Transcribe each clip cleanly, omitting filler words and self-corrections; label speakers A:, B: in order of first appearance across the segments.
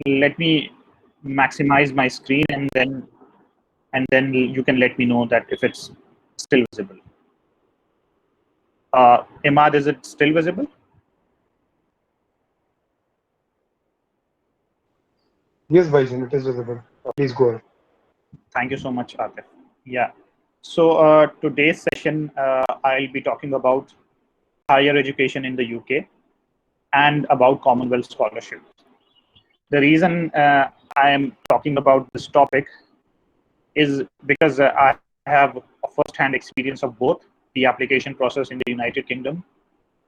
A: let me maximize my screen, and then you can let me know that if it's still visible. Imad, is it still visible?
B: Yes, Baijan, it is visible. Please go ahead.
A: Thank you so much, Atif. Yeah. So today's session, I'll be talking about higher education in the UK and about Commonwealth scholarships. The reason I am talking about this topic is because I have a first-hand experience of both the application process in the United Kingdom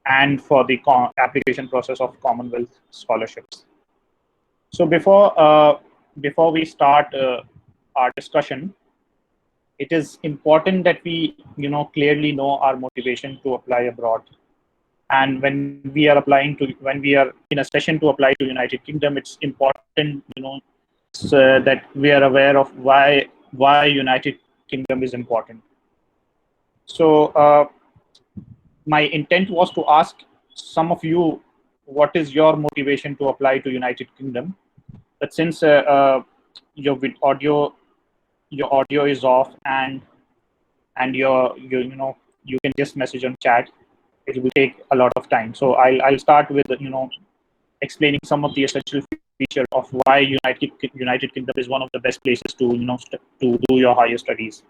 A: and for the application process of Commonwealth scholarships. So before we start our discussion, it is important that we clearly know our motivation to apply abroad. And when we are in a session to apply to United Kingdom, it's important so that we are aware of why United Kingdom is important. So my intent was to ask some of you, what is your motivation to apply to United Kingdom? But since your audio is off and you can just message on chat, it will take a lot of time. So I'll start with explaining some of the essential features of why United Kingdom is one of the best places to to do your higher studies.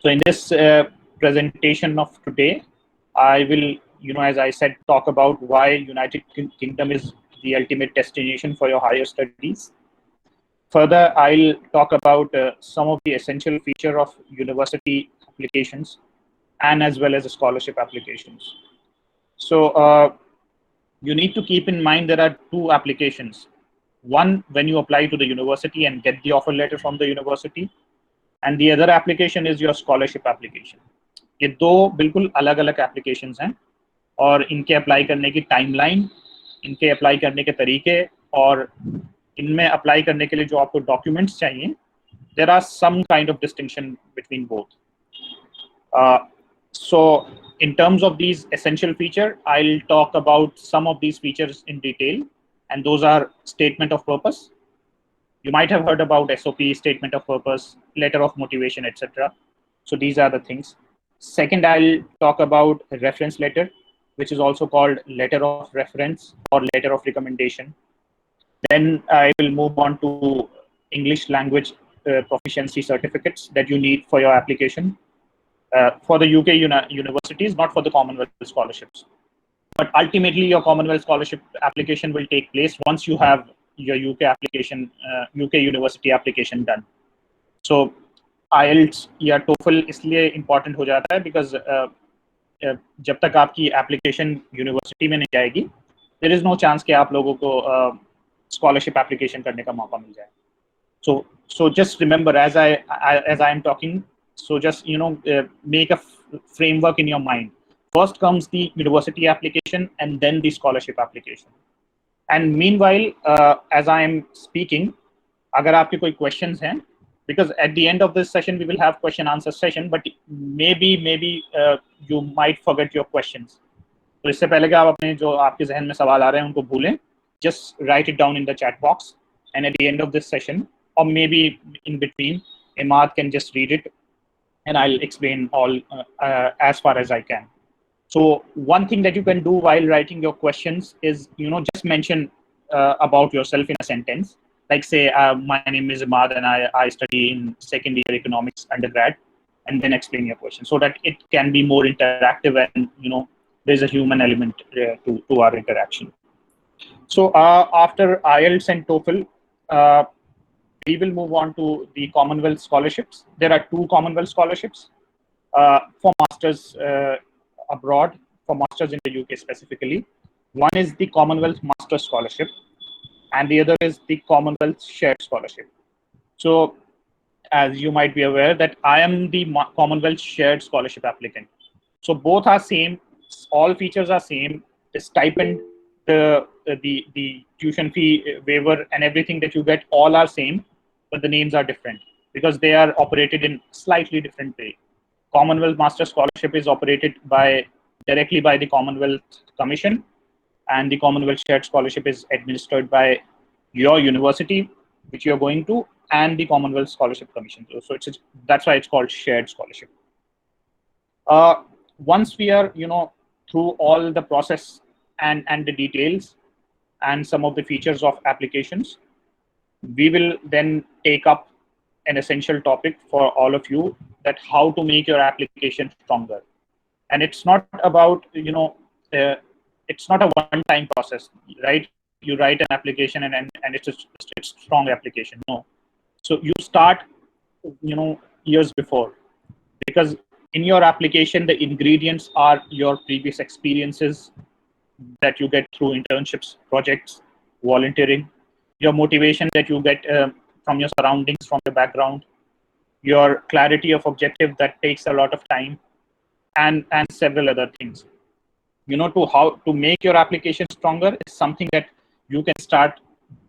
A: So in this presentation of today, I will, as I said, talk about why United Kingdom is the ultimate destination for your higher studies. Further, I'll talk about some of the essential features of university applications and as well as scholarship applications. So you need to keep in mind there are two applications. One, when you apply to the university and get the offer letter from the university, and the other application is your scholarship application. ये दो बिल्कुल अलग अलग applications हैं और इनके apply करने की टाइमलाइन, इनके अप्लाई करने के तरीके और इनमें अप्लाई करने के लिए जो आपको डॉक्यूमेंट्स चाहिए, there are some kind of distinction between both. So in terms of these essential features, I'll talk about some of these features in detail, and those are statement of purpose. You might have heard about SOP, statement of purpose, letter of motivation, etc. So these are the things. Second, I'll talk about a reference letter, which is also called letter of reference or letter of recommendation. Then I will move on to English language proficiency certificates that you need for your application for the UK universities, not for the Commonwealth scholarships. But ultimately, your Commonwealth scholarship application will take place once you have your UK application, UK university application done. So IELTS या TOEFL इसलिए important हो जाता है because जब तक आपकी application university में नहीं जाएगी, there is no chance कि आप लोगों को scholarship application करने का मौका मिल जाए. So just remember, as I am talking, so just make a framework in your mind. First comes the university application and then the scholarship application. And meanwhile, as I am speaking, अगर आपके कोई questions हैं, because at the end of this session we will have question answer session, but maybe you might forget your questions. तो इससे पहले कि आप अपने जो आपके जहन में सवाल आ रहे हैं उनको भूलें, just write it down in the chat box, and at the end of this session, or maybe in between, Imad can just read it, and I'll explain all as far as I can. So one thing that you can do while writing your questions is, just mention about yourself in a sentence. Like say, my name is Imad and I study in second year economics undergrad, and then explain your question so that it can be more interactive and, there's a human element to our interaction. So after IELTS and TOEFL, we will move on to the Commonwealth scholarships. There are two Commonwealth scholarships for masters abroad, for masters in the UK specifically. One is the Commonwealth Master Scholarship, and the other is the Commonwealth Shared Scholarship. So, as you might be aware, that I am the Commonwealth Shared Scholarship applicant. So both are same, all features are same. The stipend, the tuition fee waiver, and everything that you get, all are same, but the names are different because they are operated in slightly different way. Commonwealth Master Scholarship is operated directly by the Commonwealth Commission, and the Commonwealth Shared Scholarship is administered by your university which you're going to, and the Commonwealth Scholarship Commission. So that's why it's called shared scholarship. Once we are, through all the process and the details and some of the features of applications, we will then take up an essential topic for all of you, that how to make your application stronger. And it's not about, it's not a one-time process, right? You write an application and it's strong application. No. So you start, years before, because in your application, the ingredients are your previous experiences that you get through internships, projects, volunteering, your motivation that you get from your surroundings, from your background, your clarity of objective that takes a lot of time, and several other things. To how to make your application stronger is something that you can start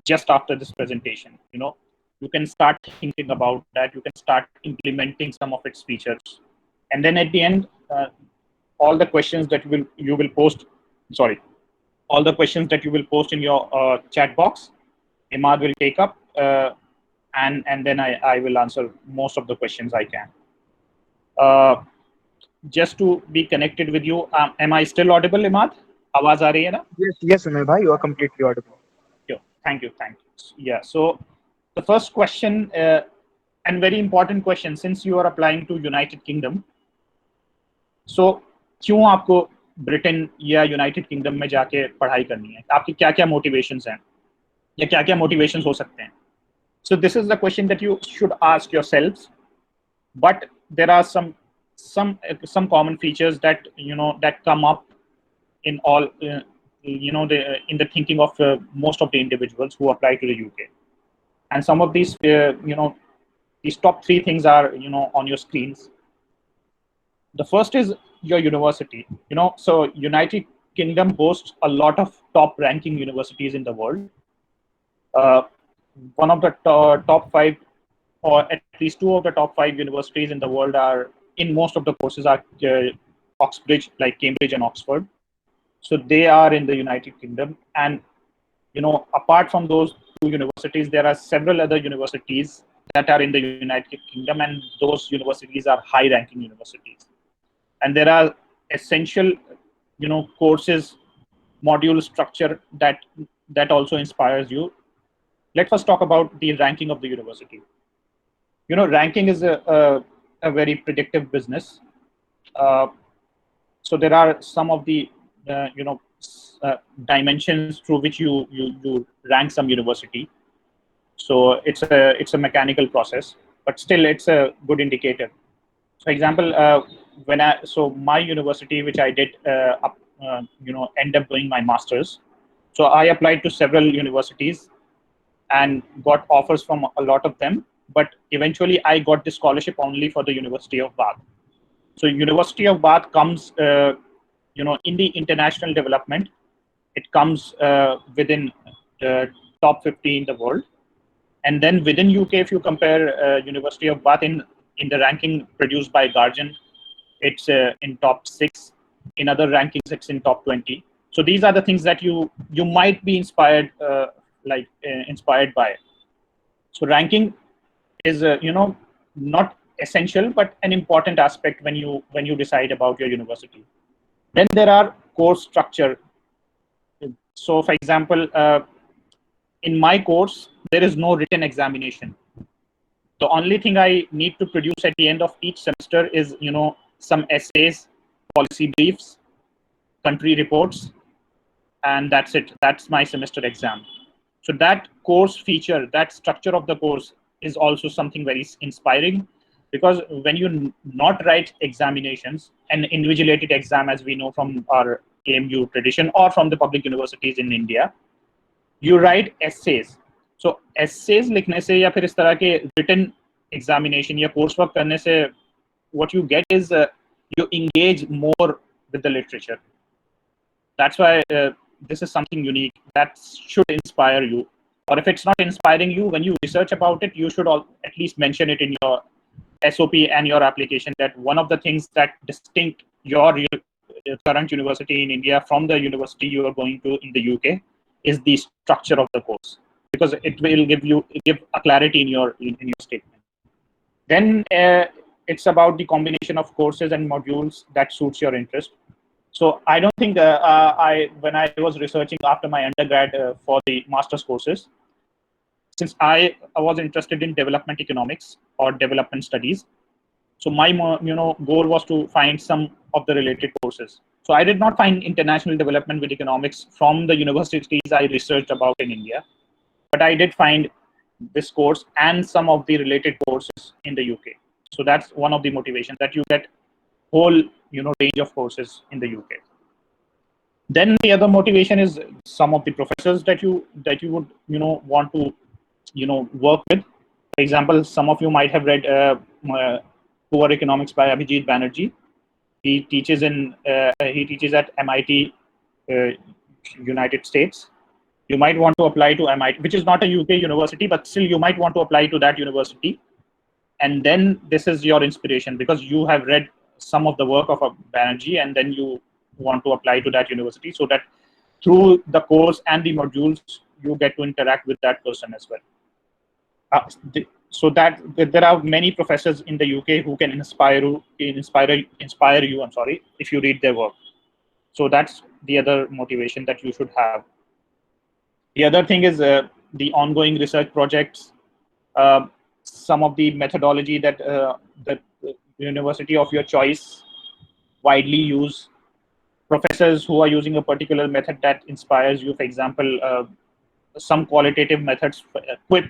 A: just after this presentation. You can start thinking about that. You can start implementing some of its features, and then at the end, all the questions that you will post. Sorry, all the questions that you will post in your chat box, Imad will take up, and then I will answer most of the questions I can. Just to be connected with you, am I still audible, Imad? Awaaz aa rahi hai na?
B: Yes, Umair bhai, you are completely audible.
A: Thank you. Yeah. So the first question, and very important question, since you are applying to United Kingdom, so क्यों आपको Britain या United kingdom में जाके पढ़ाई करनी है? आपकी क्या क्या मोटिवेशंस हैं या क्या क्या मोटिवेशंस हो सकते हैं? So this is the question that you should ask yourselves, but there are some common features that that come up in all in the thinking of most of the individuals who apply to the UK, and some of these these top 3 things are on your screens. The first is your university. So United Kingdom boasts a lot of top ranking universities in the world. One of the top 5, or at least 2 of the top 5 universities in the world are, in most of the courses, are Oxbridge, like Cambridge and Oxford. So they are in the United Kingdom. And apart from those 2 universities, there are several other universities that are in the United Kingdom, and those universities are high ranking universities. And there are essential courses, module structure that also inspires you. Let's first talk about the ranking of the university. Ranking is a very predictive business. So there are some of the dimensions through which you rank some university. So it's a mechanical process, but still it's a good indicator. For example, my university, which I did end up doing my master's. So I applied to several universities and got offers from a lot of them, but eventually I got the scholarship only for the University of Bath. So University of Bath comes in the international development, it comes within top 50 in the world. And then within UK, if you compare University of Bath in the ranking produced by Guardian, it's in top 6. In other rankings, it's in top 20. So these are the things that you might be inspired inspired by. So ranking is not essential, but an important aspect when you decide about your university. Then there are course structure. So for example, in my course, there is no written examination. The only thing I need to produce at the end of each semester is some essays, policy briefs, country reports, and that's it. That's my semester exam. So that course feature, that structure of the course is also something very inspiring, because when you not write examinations, an invigilated exam, as we know from our AMU tradition or from the public universities in India, you write essays. So essays लिखने से या फिर इस तरह के written examination या course work करने से what you get is you engage more with the literature. That's why this is something unique that should inspire you. Or if it's not inspiring you, when you research about it, you should at least mention it in your SOP and your application, that one of the things that distinct your current university in India from the university you are going to in the UK is the structure of the course. because it will give a clarity in your statement. Then it's about the combination of courses and modules that suits your interest. So I don't think when I was researching after my undergrad for the master's courses, since I was interested in development economics or development studies, so my goal was to find some of the related courses. So I did not find international development with economics from the universities I researched about in India, but I did find this course and some of the related courses in the UK. So that's one of the motivations, that you get whole range of courses in the UK. Then the other motivation is some of the professors that you would want to work with. For example, some of you might have read Poor Economics by Abhijit Banerjee. He teaches at MIT, United States. You might want to apply to MIT, which is not a UK university, but still you might want to apply to that university. And then this is your inspiration, because you have read some of the work of Banerjee, and then you want to apply to that university, so that through the course and the modules, you get to interact with that person as well. So that there are many professors in the UK who can inspire you. I'm sorry, if you read their work. So that's the other motivation that you should have. The other thing is the ongoing research projects, some of the methodology that the university of your choice widely use, professors who are using a particular method that inspires you. For example, some qualitative methods, QUIP,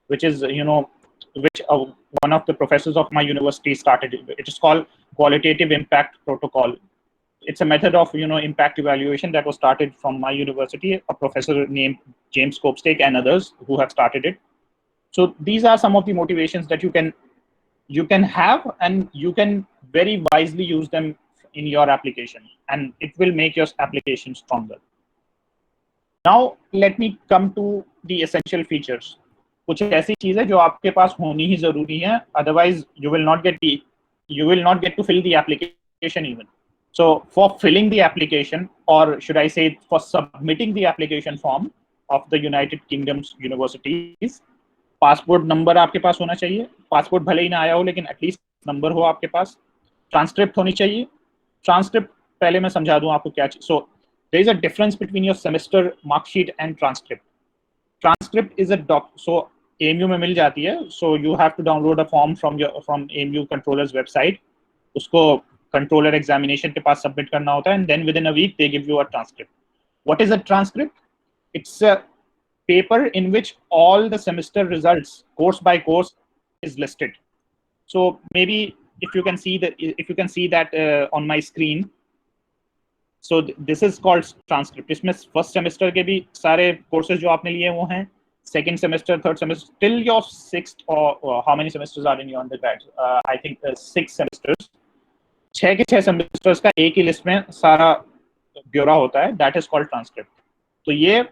A: which is which one of the professors of my university started. It is called Qualitative Impact Protocol. It's a method of impact evaluation that was started from my university, a professor named James Copestake and others who have started it. So these are some of the motivations that you can have, and you can very wisely use them in your application, and it will make your application stronger. Now let me come to the essential features. कुछ ऐसी चीज है जो आपके पास होनी ही जरूरी है, otherwise you will not get to fill the application even. So for filling the application, or should I say for submitting the application form of the United Kingdom's universities, passport number आपके पास होना चाहिए. Passport भले ही ना आया हो, लेकिन at least number हो आपके पास. ट्रांसक्रिप्ट होनी चाहिए. ट्रांसक्रिप्ट पहले मैं समझा दूं आपको क्या चाहिए. So there is a difference between your semester marksheet and transcript. Transcript is a so AMU में मिल जाती है. So you have to download a form from AMU controllers website. उसको कंट्रोलर एग्जामिनेशन के पास सबमिट करना होता है, and then within a week they give you a transcript. What is a transcript? It's a paper in which all the semester results, course by course, is listed. So maybe if you can see that on my screen. So this is called transcript. इसमें first semester के भी सारे courses जो आपने लिए वो हैं, second semester, third semester, till your sixth, or how many semesters are in your undergrad? I think 6 semesters. 6 के 6 semesters का एक ही लिस्ट में सारा ब्यौरा होता है. That is called transcript. तो ये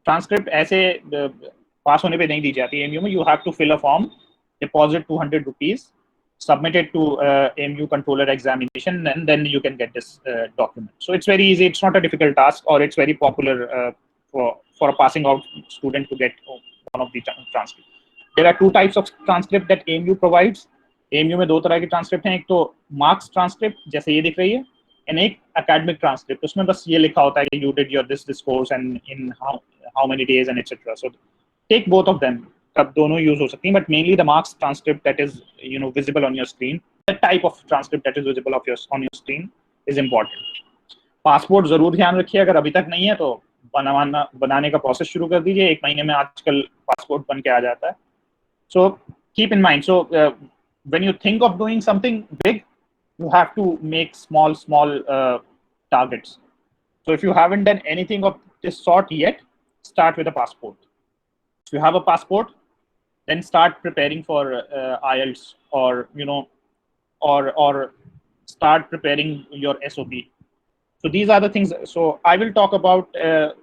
A: ट्रांसक्रिप्ट ऐसे पास होने पे नहीं दी जाती एमयू में. You have to fill a form, deposit 200 rupees, submit it to AMU controller examination, and then you can get this document. So it's very easy. It's not a difficult task, or it's very popular for a passing out student to get one of the transcript. There are 2 types of transcript that AMU provides. AMU में 2 तरह के transcript हैं. एक तो marks transcript जैसे ये दिख रही है, and एक academic transcript. उसमें बस ये लिखा होता है कि you did your this course and in how many days and etc. So take both of them. तब दोनों यूज हो सकती हैं, but mainly the marks transcript that is visible on your screen, the type of transcript that is visible on your screen is important. Passport जरूर ध्यान रखिए. अगर अभी तक नहीं है तो बनाने का प्रोसेस शुरू कर दीजिए. 1 महीने में आजकल पासपोर्ट बन के आ जाता है. So keep in mind, so when you think of doing something big, you have to make small targets. So if you haven't done anything of this sort yet, start with a passport. If you have a passport, then start preparing for IELTS, or or start preparing your SOP. So these are the things. So I will talk about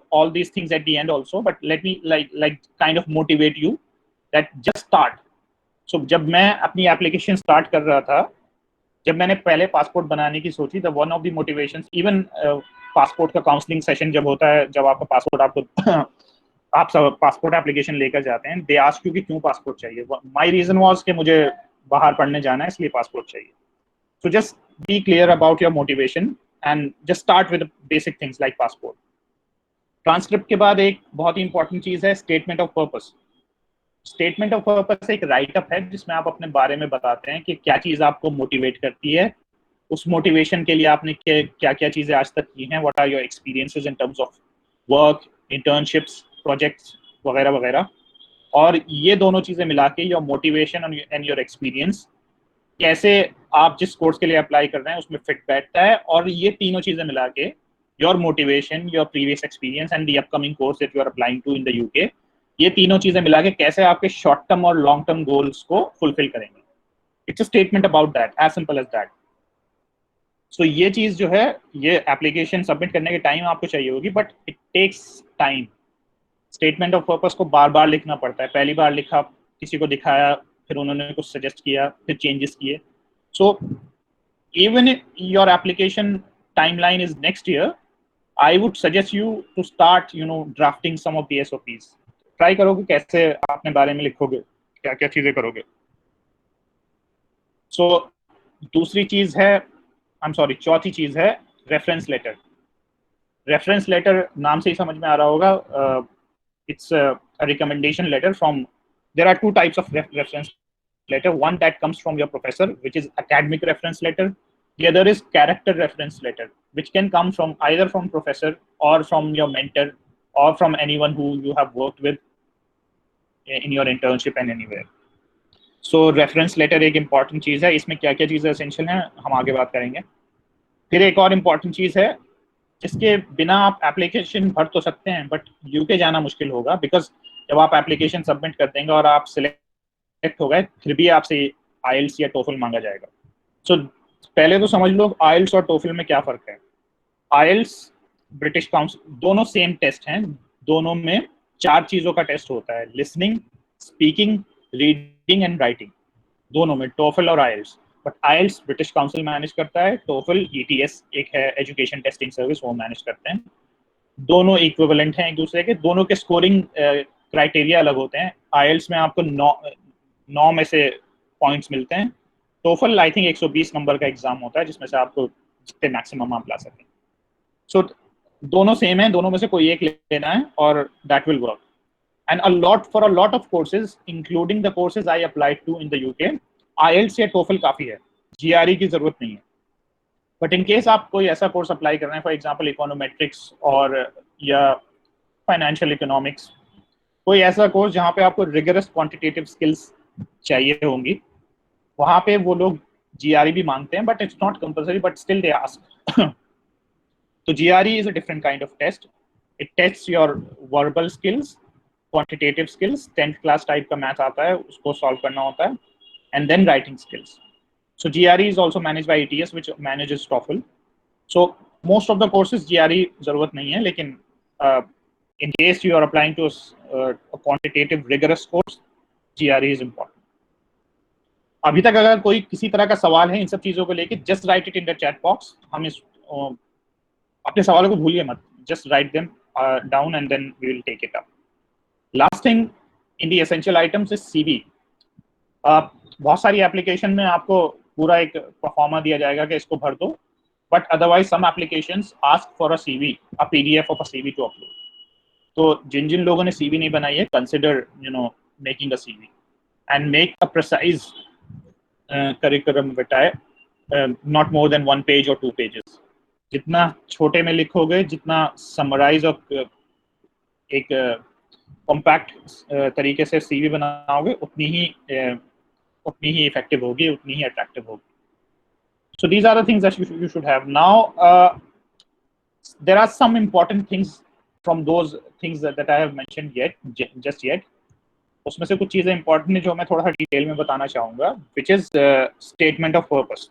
A: all these things at the end also, but let me like kind of motivate you that just start. So जब मैं अपनी application start कर रहा था, जब मैंने पहले passport बनाने की सोची, the one of the motivations, even passport का काउंसलिंग सेशन जब होता है, जब आपका पासपोर्ट आपको आप सब पासपोर्ट एप्लीकेशन लेकर जाते हैं, दे आस्क यू कि क्यों पासपोर्ट चाहिए. माय रीजन वाज कि मुझे बाहर पढ़ने जाना है इसलिए पासपोर्ट चाहिए. So just be clear about your motivation and just start with basic things like passport. Transcript के बाद एक बहुत ही इंपॉर्टेंट चीज है statement of purpose. Statement of purpose एक राइटअप है जिसमें आप अपने बारे में बताते हैं कि क्या चीज आपको मोटिवेट करती है, उस मोटिवेशन के लिए आपने क्या क्या चीजें आज तक की हैं, what are your experiences in terms of work, internships, projects वगैरह वगैरह. और ये दोनों चीजें मिला के your motivation and your experience कैसे आप जिस कोर्स के लिए अप्लाई कर रहे हैं उसमें फिट बैठता है. और ये तीनों चीजें मिला के your motivation, your previous experience and the upcoming course that you are applying to in the UK, ये तीनों चीजें मिला के कैसे आपके शॉर्ट टर्म और लॉन्ग टर्म गोल्स को फुलफिल करेंगे. It's a statement about that, as simple as that. So ये चीज जो है, ये एप्लीकेशन सबमिट करने के टाइम आपको चाहिए होगी, but it takes time. Statement of purpose को बार बार लिखना पड़ता है. पहली बार लिखा, किसी को दिखाया, फिर उन्होंने कुछ सजेस्ट किया, फिर चेंजेस किए. सो even if your application timeline is next year, I would suggest you to start, drafting some of the SOPs. Try करो कि कैसे अपने बारे में लिखोगे, क्या क्या चीजें करोगे. So दूसरी चीज है, चौथी चीज है रेफरेंस लेटर. रेफरेंस लेटर नाम से ही समझ में आ रहा होगा, it's a recommendation letter from, there are two types of reference letter. One that comes from your professor, which is academic reference letter. The other is character reference letter, which can come from either from professor or from your mentor or from anyone who you have worked with in your internship and anywhere. So reference letter एक important चीज है. इसमें क्या क्या चीजें essential हैं हम आगे बात करेंगे. फिर एक और important चीज है जिसके बिना आप एप्लीकेशन भर तो सकते हैं बट यूके जाना मुश्किल होगा, बिकॉज जब आप एप्लीकेशन सबमिट कर देंगे और आप सिलेक्ट हो गए, फिर भी आपसे आइल्स या टोफल मांगा जाएगा. सो पहले तो समझ लो आइल्स और टोफल में क्या फर्क है. आइल्स, ब्रिटिश काउंसिल, दोनों सेम टेस्ट हैं. दोनों में 4 चीजों का टेस्ट होता है: listening, speaking, reading and writing. दोनों में, टोफल और IELTS. But IELTS British Council manage करता है, टोफल ईटीएस एक है एजुकेशन टेस्टिंग सर्विस, वो मैनेज करते हैं. दोनों इक्विवेलेंट हैं एक दूसरे के. दोनों के स्कोरिंग क्राइटेरिया अलग होते हैं. आइल्स में आपको 9 में से पॉइंट्स मिलते हैं. टोफल आई थिंक 120 नंबर का एग्जाम होता है जिसमें से आपको जितने मैक्सिमम आप ला सकें. सो दोनों सेम है, दोनों में से कोई एक लेना है और that will work. And for a lot of courses including the courses I applied to in the UK, IELTS या टोफल काफी है, जीआरई की जरूरत नहीं है. बट इन केस आप कोई ऐसा कोर्स अप्लाई कर रहे हैं, फॉर एग्जांपल इकोनोमेट्रिक्स और या फाइनेंशियल इकोनॉमिक्स, कोई ऐसा कोर्स जहाँ पे आपको रिगरस क्वांटिटेटिव स्किल्स चाहिए होंगी, वहाँ पे वो लोग जीआरई भी मांगते हैं, but it's not compulsory, but still they ask. तो GRE is a different kind of test. It tests your verbal skills, quantitative skills, 10th class type का मैथ आता है उसको सॉल्व करना होता है, and then writing skills. So GRE is also managed by ATS, which manages TOEFL. So most of the courses GRE जरूरत नहीं है, लेकिन in case you are applying to a quantitative rigorous course, GRE is important. अभी तक अगर कोई किसी तरह का सवाल है इन सब चीजों को लेके, just write it in the chat box. हम इस अपने सवालों को भूलिए मत, just write them down and then we will take it up. Last thing in the essential items is CV. बहुत सारी एप्लीकेशन में आपको पूरा एक परफॉर्मा दिया जाएगा कि इसको भर दो, but otherwise some applications ask for a CV, a PDF of a CV to upload. तो जिन जिन लोगों ने सीवी नहीं बनाई है, consider making a CV and make a precise curriculum vitae, not more than 1 page और 2 पेजेस. जितना छोटे में लिखोगे, जितना समराइज और एक कॉम्पैक्ट तरीके से सीवी बनाओगे, उतनी ही इफेक्टिव होगी, उतनी ही अट्रैक्टिव होगी. So these are the things that you should have. Now there are some important things from those things that I have mentioned just yet. उसमें से कुछ चीजें इंपॉर्टेंट है जो मैं थोड़ा सा डिटेल में बताना चाहूंगा, which is statement of purpose.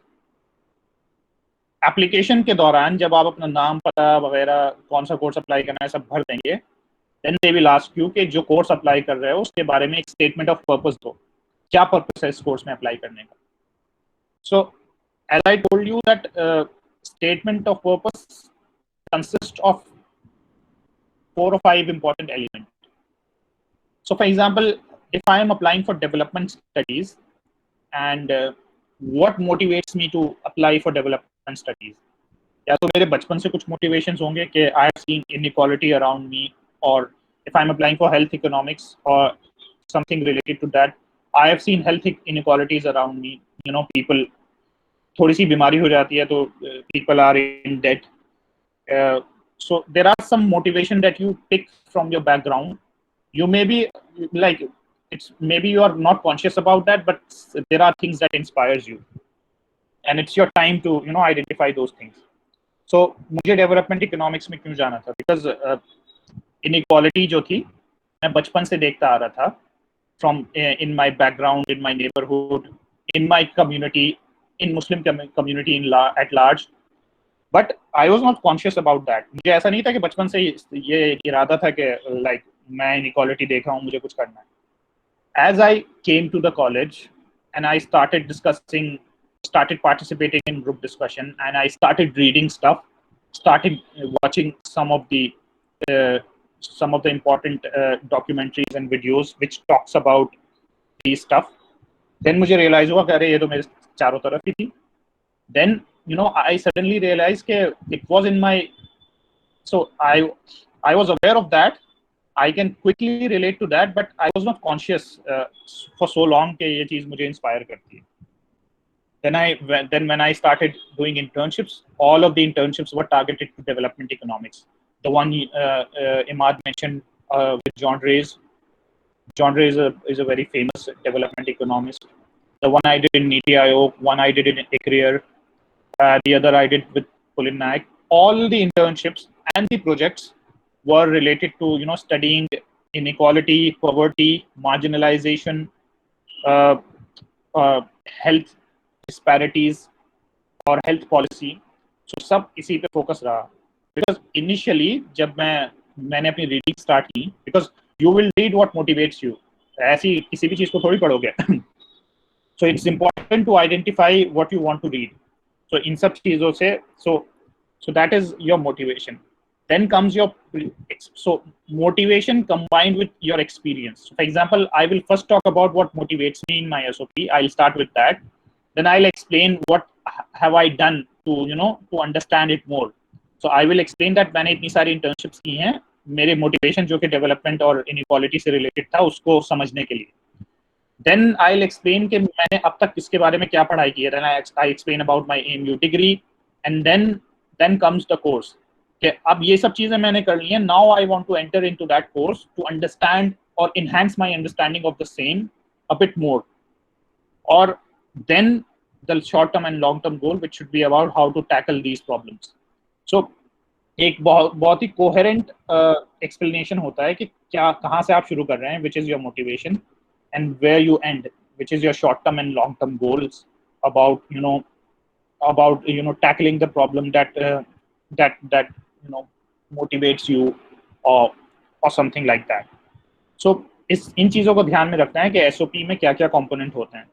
A: Application के दौरान जब आप अपना नाम, पता वगैरह, कौन सा कोर्स अप्लाई करना है, सब भर देंगे, then they will ask you कि जो कोर्स अप्लाई कर रहे हो उसके बारे में एक स्टेटमेंट ऑफ पर्पस दो. क्या पर्पस है इस कोर्स में अप्लाई करने का. सो as I told you that statement of purpose consists of 4 or 5 important elements. So for example, if I am applying for development studies, and what motivates me to apply for development studies, या तो मेरे बचपन से कुछ motivations होंगे कि I have seen inequality around me, or if I'm applying for health economics or something related to that, I have seen health inequalities around me. You know, people, थोड़ी सी बीमारी हो जाती है तो people are in debt. So there are some motivation that you pick from your background. You may be like, it's maybe you are not conscious about that, but there are things that inspires you, and it's your time to identify those things. So मुझे development economics में क्यों जाना था? Because inequality जो थी मैं बचपन से देखता आ रहा था, from in my background, in my neighbourhood, in my community, in Muslim community in at large. But I was not conscious about that. मुझे ऐसा नहीं था कि बचपन से ये इरादा था कि लाइक मैं इनइक्वालिटी देख रहा हूँ, मुझे कुछ करना है. As I came to the college and I started participating in group discussion, and I started reading stuff, started watching uh, some of the important documentaries and videos which talks about these stuff. Then मुझे realize हुआ कि अरे ये तो मेरे चारों तरफ ही थी. Then I suddenly realized that it was in my, so I was aware of that. I can quickly relate to that, but I was not conscious for so long कि ये चीज मुझे inspire करती है. Then when I started doing internships, all of the internships were targeted to development economics. The one Imad mentioned with John Reyes. John Reyes is a very famous development economist. The one I did in NITI Aayog, one I did in M-CRIL, the other I did with Pulin Naik. All the internships and the projects were related to studying inequality, poverty, marginalization, health disparities, और health policy. सो सब इसी पे focus रहा. Because initially जब मैंने अपनी reading start की, because you will read what motivates you, ऐसी किसी भी चीज को थोड़ी पढ़ोगे. So it's important to identify what you want to read. So इन सब चीजों से so that is your motivation. Then comes your motivation combined with your experience. So for example, I will first talk about what motivates me in my SOP. I'll start with that. Then I'll explain what have I done to understand it more. So I will explain that मैंने इतनी सारी internships की हैं, मेरे motivation जो कि development और inequality से related था उसको समझने के लिए. Then I'll explain कि मैंने अब तक इसके बारे में क्या पढ़ाई की है. Then I explain about my AMU degree, and then comes the course. कि अब ये सब चीजें मैंने कर ली हैं. Now I want to enter into that course to understand or enhance my understanding of the same a bit more. Or then the short term and long term goal, which should be about how to tackle these problems. So एक बहुत ही coherent explanation होता है कि कहाँ से आप शुरू कर रहे हैं, which is your motivation, and where you end, which is your short term and long term goals about tackling the problem that motivates you, or something like that. So इन चीजों को ध्यान में रखना है कि SOP में क्या क्या component होते हैं.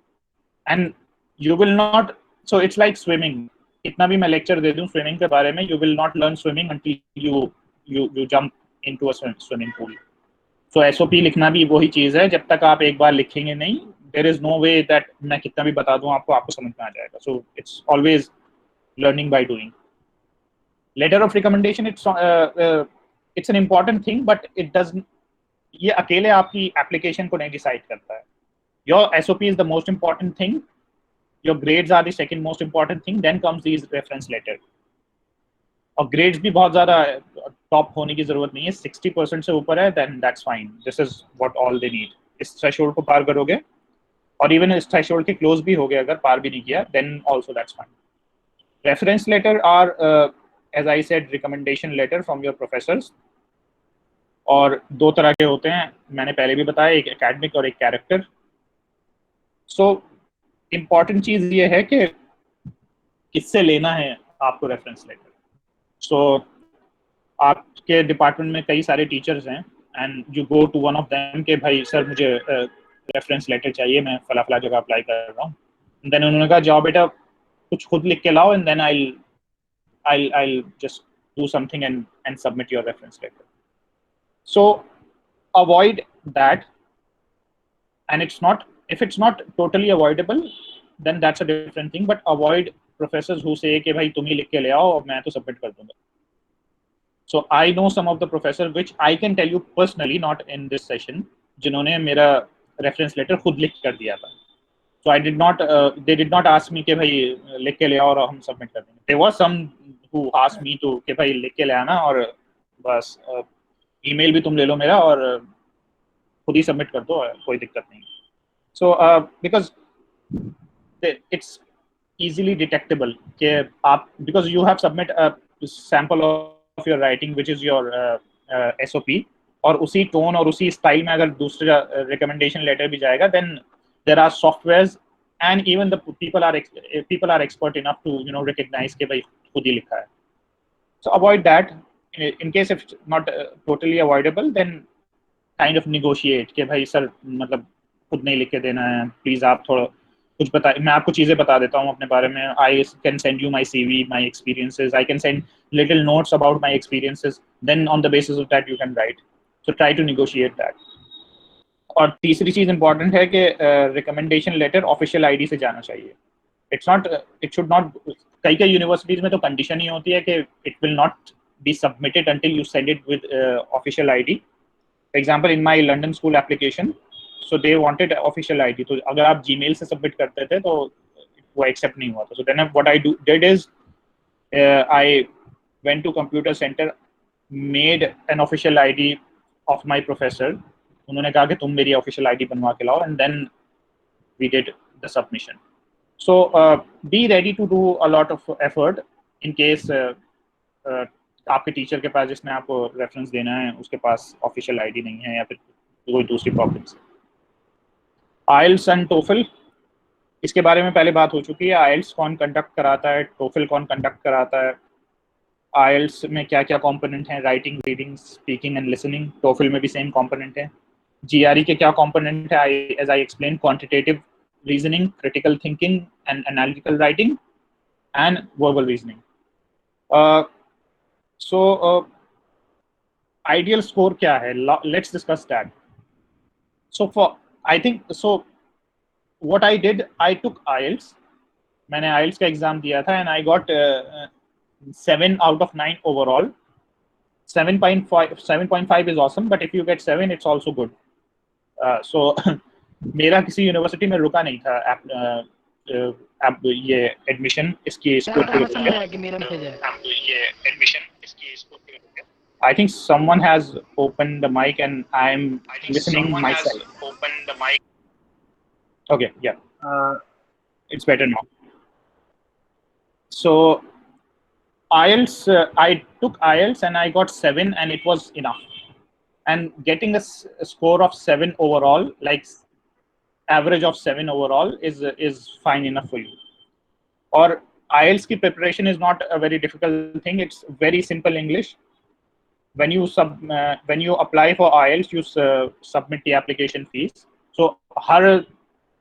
A: And you will not, so it's like swimming. इतना भी मैं लेक्चर दे दूं स्विमिंग के बारे में, you will not learn swimming until you jump into a swimming pool. So SOP लिखना भी वही चीज है, जब तक आप एक बार लिखेंगे नहीं, there is no way that मैं कितना भी बता दूं आपको समझ में आ जाएगा. So it's always learning by doing. Letter of recommendation, it's an important thing, but it doesn't, ये अकेले आपकी एप्लीकेशन को नहीं डिसाइड करता है. Your SOP is the most important thing. Your grades are the second most important thing. Then comes these reference letter. और grades भी बहुत ज़्यादा top होने की ज़रूरत नहीं है. 60% से ऊपर है, then that's fine. This is what all they need. इस threshold को पार करोगे, और even इस threshold के close भी हो गए, अगर पार भी नहीं किया, then also that's fine. Reference letter are, as I said, recommendation letter from your professors. और दो तरह के होते हैं, मैंने पहले भी बताया, एक academic और एक character. So इम्पॉर्टेंट चीज ये है कि किससे लेना है आपको रेफरेंस लेटर. सो आपके डिपार्टमेंट में कई सारे टीचर्स हैं, and you go to one of them के भाई सर मुझे रेफरेंस लेटर चाहिए, मैं फला फला जगह अप्लाई कर रहा हूँ. देन उन्होंने कहा जाओ बेटा कुछ खुद लिख के लाओ, and then I'll just do something and submit your reference letter. So avoid that. and if it's not totally avoidable, then that's a different thing. But avoid professors who say कि भाई तुम ही लिख के ले आओ और मैं तो submit कर दूंगा. So I know some of the professors which I can tell you personally, not in this session, जिन्होंने मेरा reference letter खुद लिख कर दिया था. So I did not, they did not ask me कि भाई लिख के ले आओ और हम submit कर देंगे. There was some who asked me to कि भाई लिख के ले आना और बस email भी तुम ले लो मेरा और खुद ही submit कर दो, कोई दिक्कत नहीं. So because it's easily detectable कि आप, because you have submit a sample of your writing which is your SOP, और उसी tone और उसी style में अगर दूसरा recommendation letter भी जाएगा, then there are softwares and even the people are expert enough to recognize कि भाई खुद ही लिखा है. So avoid that. In case if it's not totally avoidable, then kind of negotiate कि भाई सर मतलब खुद नहीं लिख के देना है, प्लीज आप थोड़ा कुछ बता, मैं आपको चीजें बता देता हूँ अपने बारे में. I can send you my CV, my experiences, I can send little notes about my experiences, then on the basis of that you can write. So try to negotiate that. और तीसरी चीज इंपॉर्टेंट है कि recommendation letter official ID से जाना चाहिए. It should not, कई universities में तो कंडीशन ही होती है कि it will not be submitted until you send it with official ID. For example in my London school application, so they wanted official ID. तो अगर आप Gmail से सबमिट करते थे तो वो एक्सेप्ट नहीं हुआ था. So then what I did is I went to computer center, made an official ID of my professor. उन्होंने कहा कि तुम मेरी official ID बनवा के लाओ, and then we did the submission. So be ready to do a lot of effort in case आपके teacher के पास जिसने आपको रेफरेंस देना है उसके पास ऑफिशियल आईडी नहीं है या फिर कोई दूसरी प्रॉब्लम्स. आइल्स एंड टोफल, इसके बारे में पहले बात हो चुकी है. आइल्स कौन कंडक्ट कराता है, टोफल कौन कंडक्ट कराता है, आइल्स में क्या क्या कंपोनेंट हैं, writing, reading, speaking and listening. TOEFL में भी सेम कंपोनेंट है. जीआरई के क्या कंपोनेंट है, as I explain, quantitative reasoning, critical thinking and analytical writing and verbal reasoning. So ideal score क्या है, let's discuss that. So for I think, so what I did, I took IELTS. मैंने IELTS का exam दिया था and I got 7 out of 9 overall. 7.5 is awesome, but if you get 7, it's also good. So मेरा किसी university में रुका नहीं था ये एडमिशन इसकी स्कोर के वजह से. I think someone has opened the mic and I'm listening myself. Okay, yeah. It's better now. So IELTS, I took IELTS and I got 7 and it was enough. And getting a score of 7 overall, like average of 7 overall is fine enough for you. Or IELTS ki preparation is not a very difficult thing. It's very simple English. When you apply for IELTS, you submit the application fees. So हर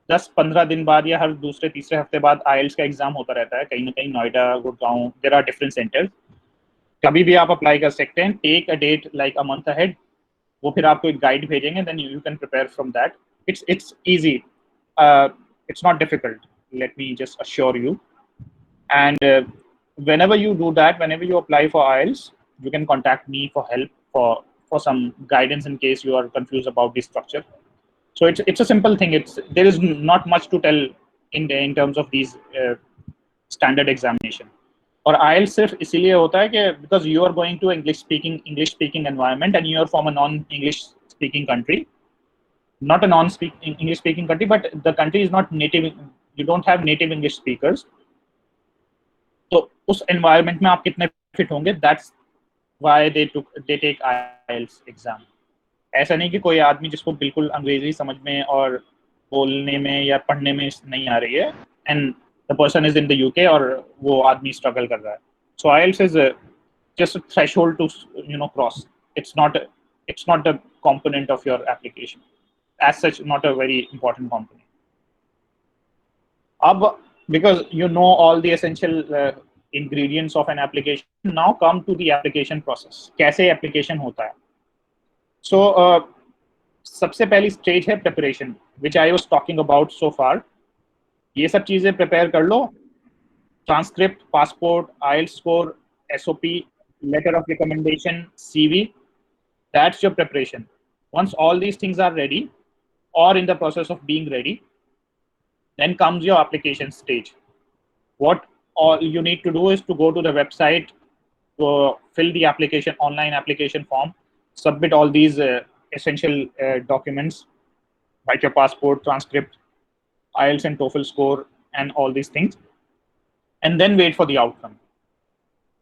A: 10-15 दिन बाद या हर दूसरे तीसरे हफ्ते बाद आइल्स का exam होता रहता है कहीं ना कहीं, Noida, Gurgaon, there are different centres. कभी भी आप अप्लाई कर सकते हैं. Take a date like a month ahead. वो फिर आपको एक गाइड भेजेंगे, then you can prepare from that. It's easy, it's not difficult, let me just assure you. And whenever you do that, whenever you apply for IELTS, you can contact me for help, for some guidance in case you are confused about the structure. So it's a simple thing. There is not much to tell in terms of these standard examination. और IELTS सिर्फ इसीलिए होता है कि because you are going to English speaking environment and you are from a non-English speaking country, not a English speaking country, but the country is not native. You don't have native English speakers. तो उस environment में आप कितने fit होंगे? That's why they take IELTS exam. ऐसा नहीं कि कोई आदमी जिसको बिल्कुल अंग्रेजी समझ में और बोलने में या पढ़ने में नहीं आ रही है and the person is in the UK और वो आदमी स्ट्रगल कर रहा है. So IELTS is just a threshold to cross. It's not a component of your application as such, not a very important component. अब because you know all the essential ingredients of an application, now come to the application process. कैसे application होता है? So सबसे पहली stage है preparation, which I was talking about so far. ये सब चीजें प्रिपेयर कर लो, transcript, passport, IELTS score, SOP, letter of recommendation, CV, that's your preparation. Once all these things are ready or in the process of being ready, then comes your application stage. What all you need to do is to go to the website, fill the application, online application form, submit all these essential documents like your passport, transcript, IELTS and TOEFL score, and all these things, and then wait for the outcome.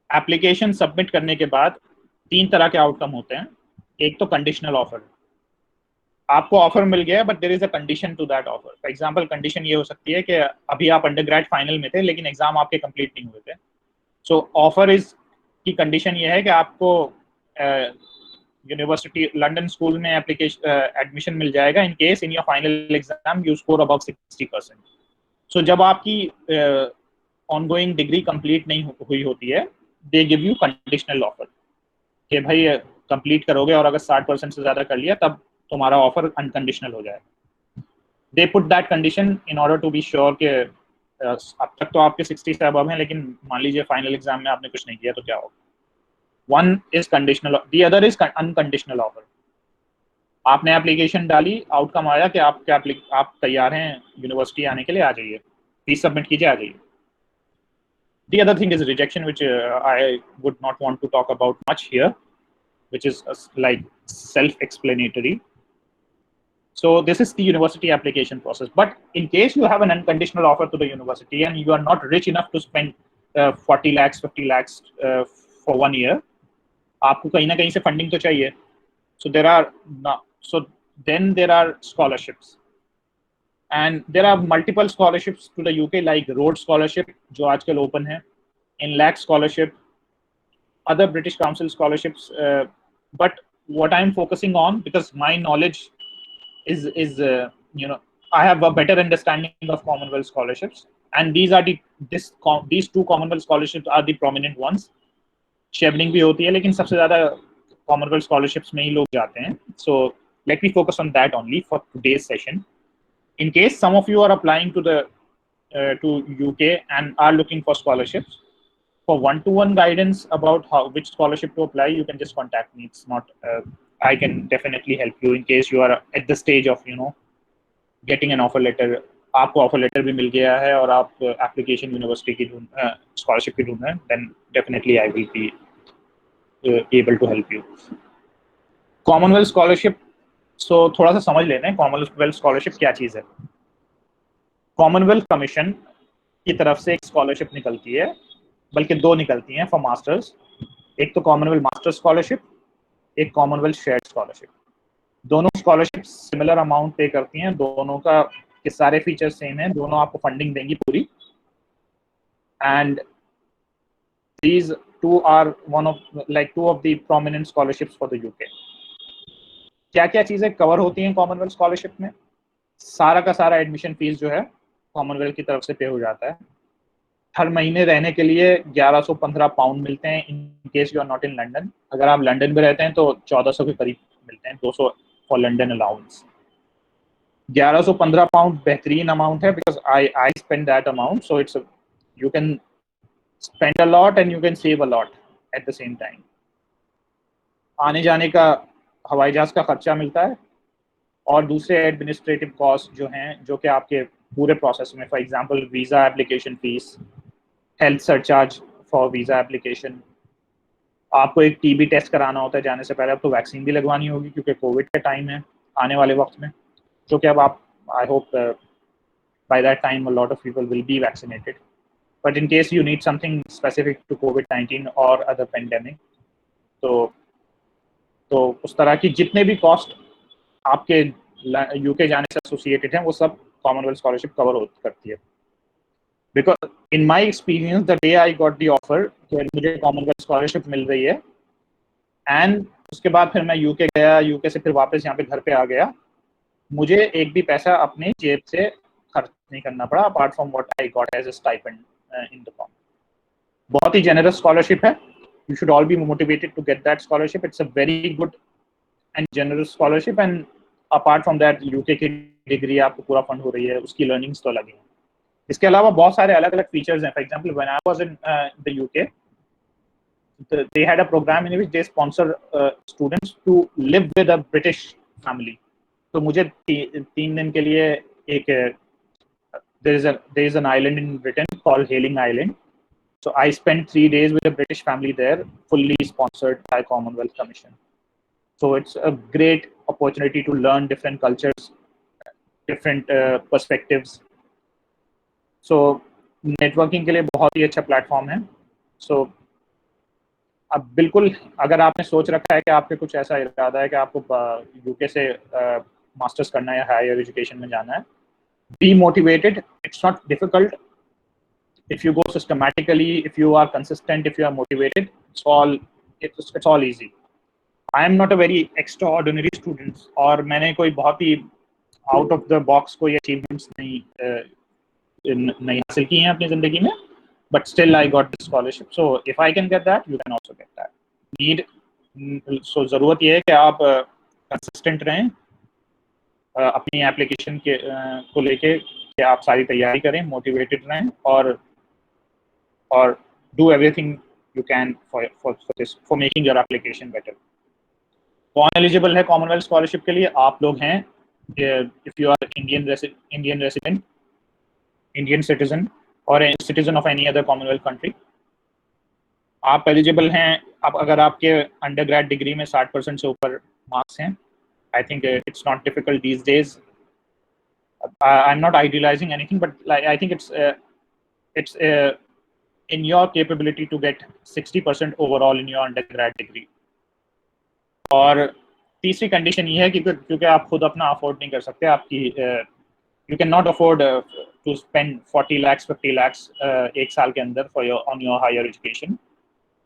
A: Application submit करने के बाद 3 तरह के outcome होते हैं। एक तो conditional offer, आपको ऑफर मिल गया but there is a condition to that offer. For example condition ये हो सकती है कि अभी आप अंडरग्रेड फाइनल में थे लेकिन एग्जाम आपके कंप्लीट नहीं हुए थे, सो ऑफर इज की कंडीशन ये है कि आपको यूनिवर्सिटी लंदन स्कूल में एप्लीकेशन एडमिशन मिल जाएगा in case in your final exam you score above 60%। सो जब आपकी ऑनगोइंग डिग्री कंप्लीट नहीं हुई होती है, दे गिव यू कंडीशनल ऑफर कि भाई कंप्लीट करोगे और अगर 60% से ज्यादा कर लिया तब तुम्हारा ऑफर अनकंडीशनल हो जाएगा। They put that condition in order to be sure कि अब तक तो आपके 60 से अबव हैं, लेकिन मान लीजिए फाइनल एग्जाम में आपने कुछ नहीं किया तो क्या होगा। One is conditional, the other is unconditional offer. आपने एप्लीकेशन डाली, आउटकम आया कि आप तैयार हैं यूनिवर्सिटी आने के लिए, आ जाइए, फीस सबमिट कीजिए, आ जाइए। The other thing is rejection, which I would not want to talk about much here, which is like self-explanatory. So this is the university application process. But in case you have an unconditional offer to the university and you are not rich enough to spend 40 lakhs, 50 lakhs for 1 year, आपको कहीं ना कहीं से funding तो चाहिए. So then there are scholarships. And there are multiple scholarships to the UK, like Rhodes Scholarship, जो आजकल open है, INLAC Scholarship, other British Council scholarships. But what I'm focusing on, because my knowledge is I have a better understanding of Commonwealth scholarships, and these two Commonwealth scholarships are the prominent ones. Shebning भी होती है, लेकिन सबसे ज़्यादा Commonwealth scholarships में ही लोग जाते हैं. So let me focus on that only for today's session. In case some of you are applying to UK and are looking for scholarships, for one-to-one guidance about which scholarship to apply, you can just contact me. It's not I can definitely help you in case you are at the stage of getting an offer letter. आपको offer letter भी मिल गया है और आप application university की scholarship की ढूंढ रहे हैं, then definitely I will be able to help you. Commonwealth scholarship, so थोड़ा सा समझ लेते हैं कॉमनवेल्थ स्कॉलरशिप क्या चीज़ है। कॉमनवेल्थ कमीशन की तरफ से एक स्कॉलरशिप निकलती है, बल्कि 2 निकलती हैं फॉर मास्टर्स। एक तो कॉमनवेल्थ मास्टर स्कॉलरशिप, एक कॉमनवेल्थ शेयर्ड स्कॉलरशिप। दोनों स्कॉलरशिप सिमिलर अमाउंट पे करती हैं, दोनों का के सारे फीचर्स सेम हैं, दोनों आपको फंडिंग देंगी पूरी। And these two are two of the prominent scholarships for the UK. क्या क्या चीजें कवर होती हैं कॉमनवेल्थ स्कॉलरशिप में? सारा का सारा एडमिशन फीस जो है कॉमनवेल्थ की तरफ से पे हो जाता है। हर महीने रहने के लिए 1115 पाउंड मिलते हैं in case you are not in London. अगर आप लंदन में रहते हैं तो 1400 के करीब मिलते हैं, 200 फॉर लंदन अलाउंस। 1115 पाउंड बेहतरीन अमाउंट है, because I spend that amount, so it's you can spend a lot and you can save a lot at the same time. आने जाने का हवाई जहाज का खर्चा मिलता है और दूसरे एडमिनिस्ट्रेटिव कॉस्ट जो हैं, जो कि आपके पूरे प्रोसेस में, for example visa application fees, health surcharge for visa application, आपको एक टीबी टेस्ट कराना होता है जाने से पहले, अब तो वैक्सीन भी लगवानी होगी क्योंकि कोविड का टाइम है आने वाले वक्त में, जो कि अब आप I hope by that time a lot of people will be vaccinated. But in case you need something specific to COVID-19 or other pandemic, तो उस तरह की जितने भी कॉस्ट आपके यूके जाने से एसोसिएटेड हैं वो सब कॉमनवेल्थ स्कॉलरशिप कवर करती है। Because in my experience the day I got the offer कि मुझे कॉमनवेल्थ स्कॉलरशिप मिल रही है, एंड उसके बाद फिर मैं यूके गया, यूके से फिर वापस यहाँ पे घर पे आ गया, मुझे एक भी पैसा अपनी जेब से खर्च नहीं करना पड़ा apart from what I got as a stipend in the form. बहुत ही generous scholarship है. You should all be motivated to get that scholarship. It's a very good and generous scholarship, and apart from that UK की degree आपको पूरा fund हो रही है, उसकी लर्निंग्स तो अलग है। इसके अलावा बहुत सारे अलग अलग फीचर्स हैं। For example when I was in the UK, they had a program in which they sponsor students to live with a British family. तो मुझे 3 दिन के लिए एक there is an island in Britain called Hailing Island. So I spent 3 days with a British family there, fully sponsored by Commonwealth Commission. So it's a great opportunity to learn different cultures, different perspectives. So networking के लिए बहुत ही अच्छा platform है. So अब बिल्कुल अगर आपने सोच रखा है कि आपके कुछ ऐसा इरादा है कि आपको यूके से मास्टर्स करना है या हायर एजुकेशन में जाना है, be motivated. It's not difficult if you go systematically, if you are consistent, if you are motivated, it's all easy. I am not a very extraordinary student, और मैंने कोई बहुत ही आउट ऑफ द बॉक्स कोई achievements नहीं हासिल की हैं अपनी जिंदगी में, but still I got the scholarship. So if I can get that, you can also get that. Need so ज़रूरत ये है कि आप कंसिस्टेंट रहें अपनी एप्लीकेशन के को लेके, कि आप सारी तैयारी करें, मोटिवेटेड रहें, और do everything you can for making your application better. कौन एलिजिबल है कॉमनवेल्थ स्कॉलरशिप के लिए? आप लोग हैं, if you are Indian resident, Indian citizen or a citizen of any other Commonwealth country, आप एलिजिबल हैं. आप अगर आपके अंडरग्रेड डिग्री में 60% से ऊपर मार्क्स हैं, I think it's not difficult these days. I am not idealising anything, but I think it's in your capability to get 60% overall in your undergrad degree. और तीसरी कंडीशन ये है कि क्योंकि आप खुद अपना अफोर्ड नहीं कर सकते, आपकी you cannot afford to spend 40 lakhs 50 lakhs एक साल के अंदर on your higher education.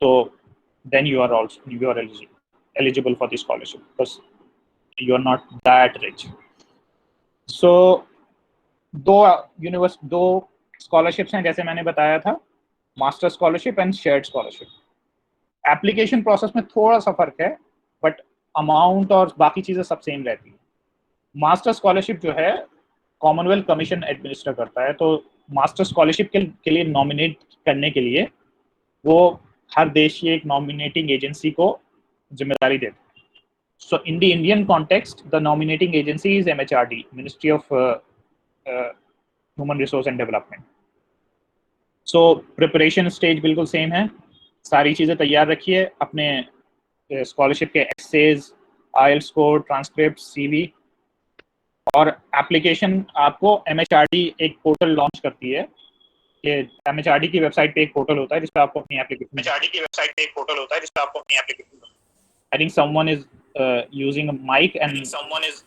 A: So then you are eligible for the scholarship because you are not that rich. So दो scholarships हैं, जैसे मैंने बताया था, master scholarship and shared scholarship. Application process में थोड़ा सा फर्क है, बट अमाउंट और बाकी चीजें सब सेम रहती है. मास्टर स्कॉलरशिप जो है कॉमनवेल्थ कमीशन एडमिनिस्टर करता है, तो मास्टर स्कॉलरशिप के लिए नॉमिनेट करने के लिए वो हर देश की एक नॉमिनेटिंग एजेंसी को जिम्मेदारी देता है. So in the Indian context the nominating agency is MHRD, ministry of human resource and development. So preparation stage बिल्कुल सेम है. सारी चीज़ें तैयार रखिए, अपने स्कॉलरशिप के essays, IELTS score, transcript, CV, और एप्लीकेशन आपको MHRD एक पोर्टल लॉन्च करती है. कि MHRD की वेबसाइट पे एक पोर्टल होता है जिस पे आपको अपनी application I think someone is using a mic and someone is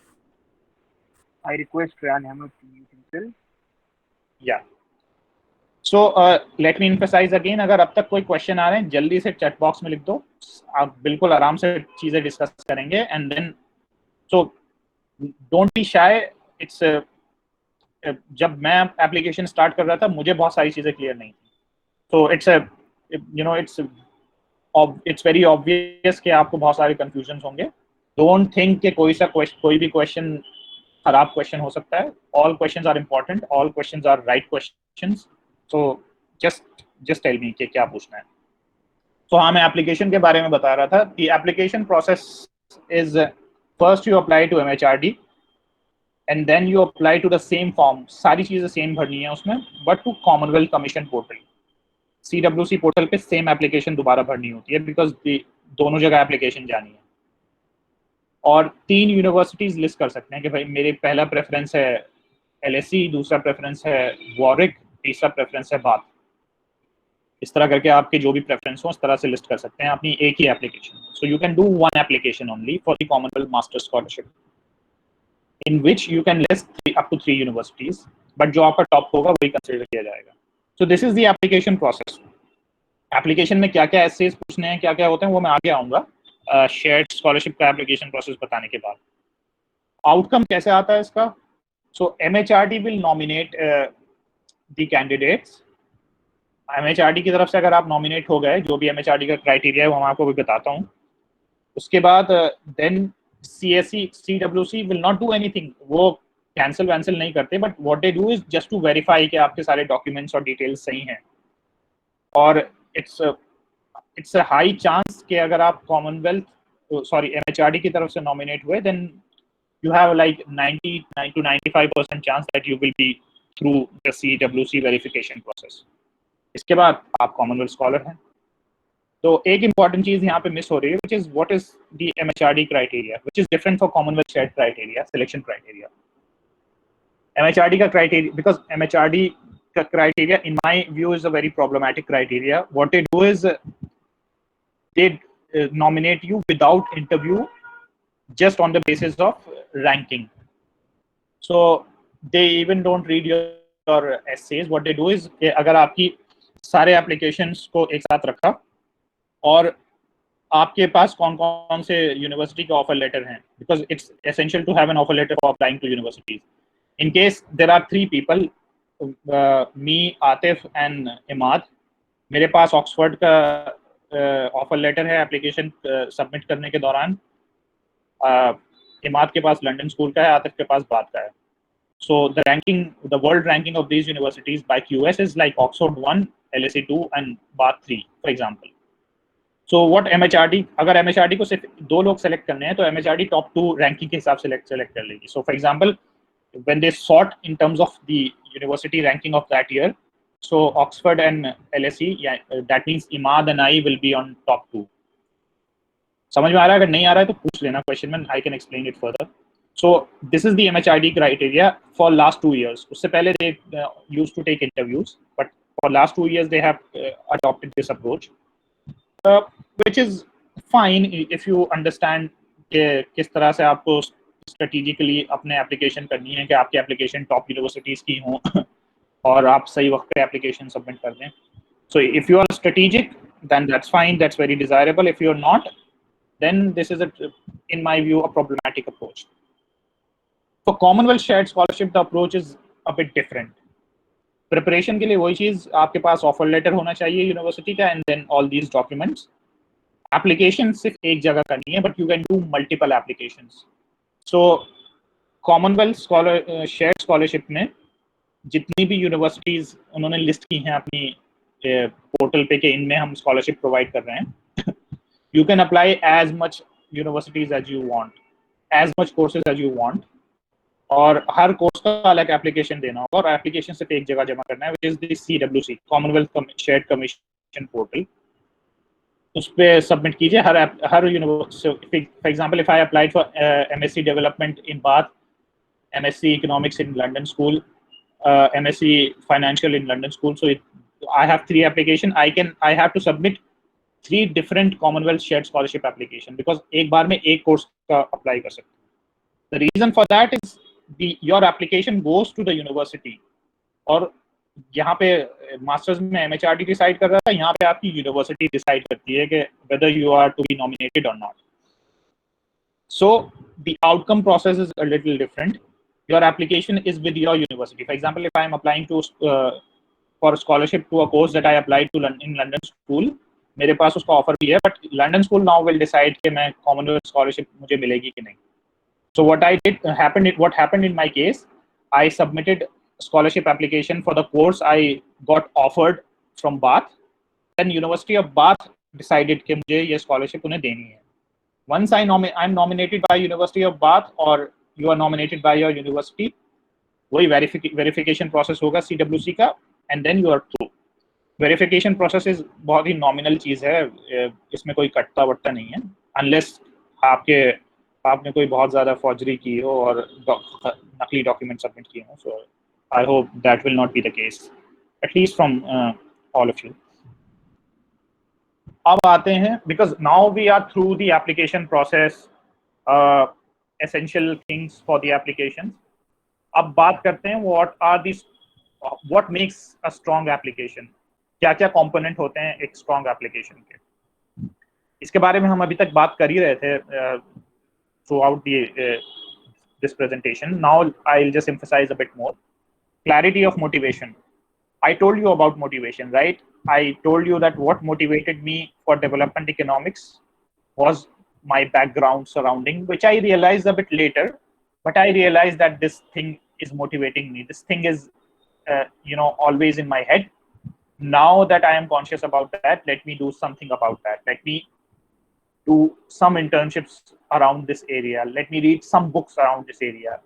A: I request रैन हैम टू या. So let me emphasise again, अगर अब तक कोई क्वेश्चन आ रहे हैं जल्दी से चैट बॉक्स में लिख दो. आप बिल्कुल आराम से चीज़ें डिस्कस करेंगे. And then so don't be shy. It's जब मैं एप्लीकेशन स्टार्ट कर रहा था मुझे बहुत सारी चीज़ें क्लियर नहीं थी. सो इट्स वेरी ऑब्वियस कि आपको बहुत सारे कंफ्यूजन होंगे. डोंट थिंक कि कोई भी क्वेश्चन खराब क्वेश्चन हो सकता है. All questions are important, all questions are right questions. So just tell me कि क्या पूछना है. तो हाँ, मैं एप्लीकेशन के बारे में बता रहा था कि application process is first you apply to MHRD and then you apply to the same form. सारी चीज़ें सेम भरनी है उसमें, but to Commonwealth commission portal, CWC portal पे सेम एप्लीकेशन दोबारा भरनी होती है, बिकॉज दोनों जगह एप्लीकेशन जानी है. और 3 यूनिवर्सिटीज़ लिस्ट कर सकते हैं कि भाई मेरे पहला प्रेफरेंस है LSE, दूसरा प्रेफरेंस है वॉरिक, तीसरा प्रेफरेंस है बाथ. इस तरह करके आपके जो भी प्रेफरेंस हो उस तरह से लिस्ट कर सकते हैं अपनी एक ही application. So you can do one application only for the Commonwealth master scholarship, in which you can list up to 3 universities, but जो आपका टॉप होगा वही कंसिडर किया जाएगा. So this is the application process. Application में क्या क्या essays पूछने हैं, क्या क्या होते हैं, वो मैं आगे आऊँगा शेयर्ड स्कॉलरशिप का एप्लीकेशन प्रोसेस बताने के बाद. आउटकम कैसे आता है इसका? सो MHRD will nominate the candidates. MHRD की तरफ से अगर आप नॉमिनेट हो गए, जो भी MHRD का क्राइटेरिया है वो मैं आपको भी बताता हूँ. उसके बाद then CSC CWC will not do anything, वो कैंसिल वैंसिल नहीं करते, but what they do is just to verify कि आपके सारे डॉक्यूमेंट्स और डिटेल्स सही हैं। और इट्स अ हाई चांस कि अगर आप कॉमनवेल्थ MHRD की तरफ से नॉमिनेट हुए, then you have like 99 to 95% chance that you will be through the CWC verification process. इसके बाद आप कॉमनवेल्थ स्कॉलर हैं। तो एक इंपॉर्टेंट चीज यहाँ पे मिस हो रही है, which is what is the MHRD criteria, which is different for Commonwealth shared criteria, selection criteria. MHRD का criteria, because MHRD का criteria in my view is a very problematic criteria. What they do is they nominate you without interview, just on the basis of ranking. So they even don't read your essays. What they do is कि अगर आपकी सारे applications को एक साथ रखा और आपके पास कौन कौन से यूनिवर्सिटी के ऑफर लेटर हैं, because it's essential to have an offer letter for applying to universities. In case there are 3 people, me, Atif and Imad, मेरे पास ऑक्सफोर्ड का ऑफर लेटर है एप्लीकेशन सबमिट करने के दौरान, इमाद के पास लंदन स्कूल का है, आतिफ के पास बात का है. So the ranking, the world ranking of these universities by QS is like Oxford 1, LSE 2 and Bath 3, for example. So what MHRD, अगर MHRD को सिर्फ 2 लोग सेलेक्ट करने हैं तो MHRD टॉप 2 रैंकिंग के हिसाब से सेलेक्ट कर लेगी. So for example, when they sort in terms of the university ranking of that year, so Oxford and LSE, yeah, that means Imad and I will be on top 2. समझ में आ रहा है? अगर नहीं आ रहा है तो पूछ लेना क्वेश्चन में, I can explain it further. So this is the MHRD criteria for last 2 years. उससे पहले they used to take interviews, but for last 2 years they have adopted this approach, which is fine if you understand कि किस तरह से आपको strategically अपने application करनी है, कि आपकी application top universities की हों और आप सही वक्त पे application submit कर दें. So if you are strategic, then that's fine, that's very desirable. If you're not, then this is in my view a problematic approach. For Commonwealth shared scholarship, the approach is a bit different. Preparation के लिए वही चीज, आपके पास offer letter होना चाहिए university का, and then all these documents. Application सिर्फ एक जगह करनी है, but you can do multiple applications. So Commonwealth shared scholarship में जितनी भी यूनिवर्सिटीज उन्होंने लिस्ट की हैं अपनी पोर्टल पे कि इनमें हम स्कॉलरशिप प्रोवाइड कर रहे हैं, you can apply as much universities as you want, as much courses as you want, और हर कोर्स का अलग एप्लीकेशन देना होगा और एप्लीकेशन सिर्फ एक जगह जमा करना है, which is the CWC, Commonwealth shared commission portal. उस पे सबमिट कीजिए हर university. For example, if I applied for MSc development in Bath, MSc economics in London school, MSc financial in London school, so I have 3 application. I have to submit 3 different Commonwealth shared scholarship application, because एक बार में एक course का apply कर सकते हैं. The reason for that is your application goes to the university, और यहाँ पे मास्टर्स में MHRD डिसाइड कर रहा था, यहाँ पे आपकी यूनिवर्सिटी डिसाइड करती है कि whether you are to be nominated or not. So the outcome process is a little different. Your application is with your university. For example, if I am applying to for scholarship to a course that I applied to in London school, मेरे पास उसका offer भी है, but London school now will decide कि मैं Commonwealth scholarship मुझे मिलेगी कि नहीं. So what happened in my case, I submitted scholarship application for the course I got offered from Bath. Then University of Bath decided कि मुझे ये scholarship उन्हें देनी है. Once I'm nominated by University of Bath, or you are nominated by your university, वही verification process होगा CWC का, and then you are through. Verification process is बहुत ही nominal चीज़ है, इसमें कोई कटता वटता नहीं है, unless आपने कोई बहुत ज़्यादा फॉर्जरी की हो और नकली डॉक्यूमेंट सबमिट किए हो. So I hope that will not be the case, at least from all of you. अब आते हैं, because now we are through the application process, essential things for the application. अब बात करते हैं what makes a strong application. क्या क्या component होते हैं एक स्ट्रॉन्ग एप्लीकेशन के, इसके बारे में हम अभी तक बात कर ही रहे थे throughout this presentation. Now I'll just emphasize a bit more. Clarity of motivation. I told you about motivation, right? I told you that what motivated me for development economics was my background surrounding, which I realized a bit later, but I realized that this thing is motivating me. This thing is always in my head. Now that I am conscious about that, let me do something about that. Let me do some internships around this area. Let me read some books around this area.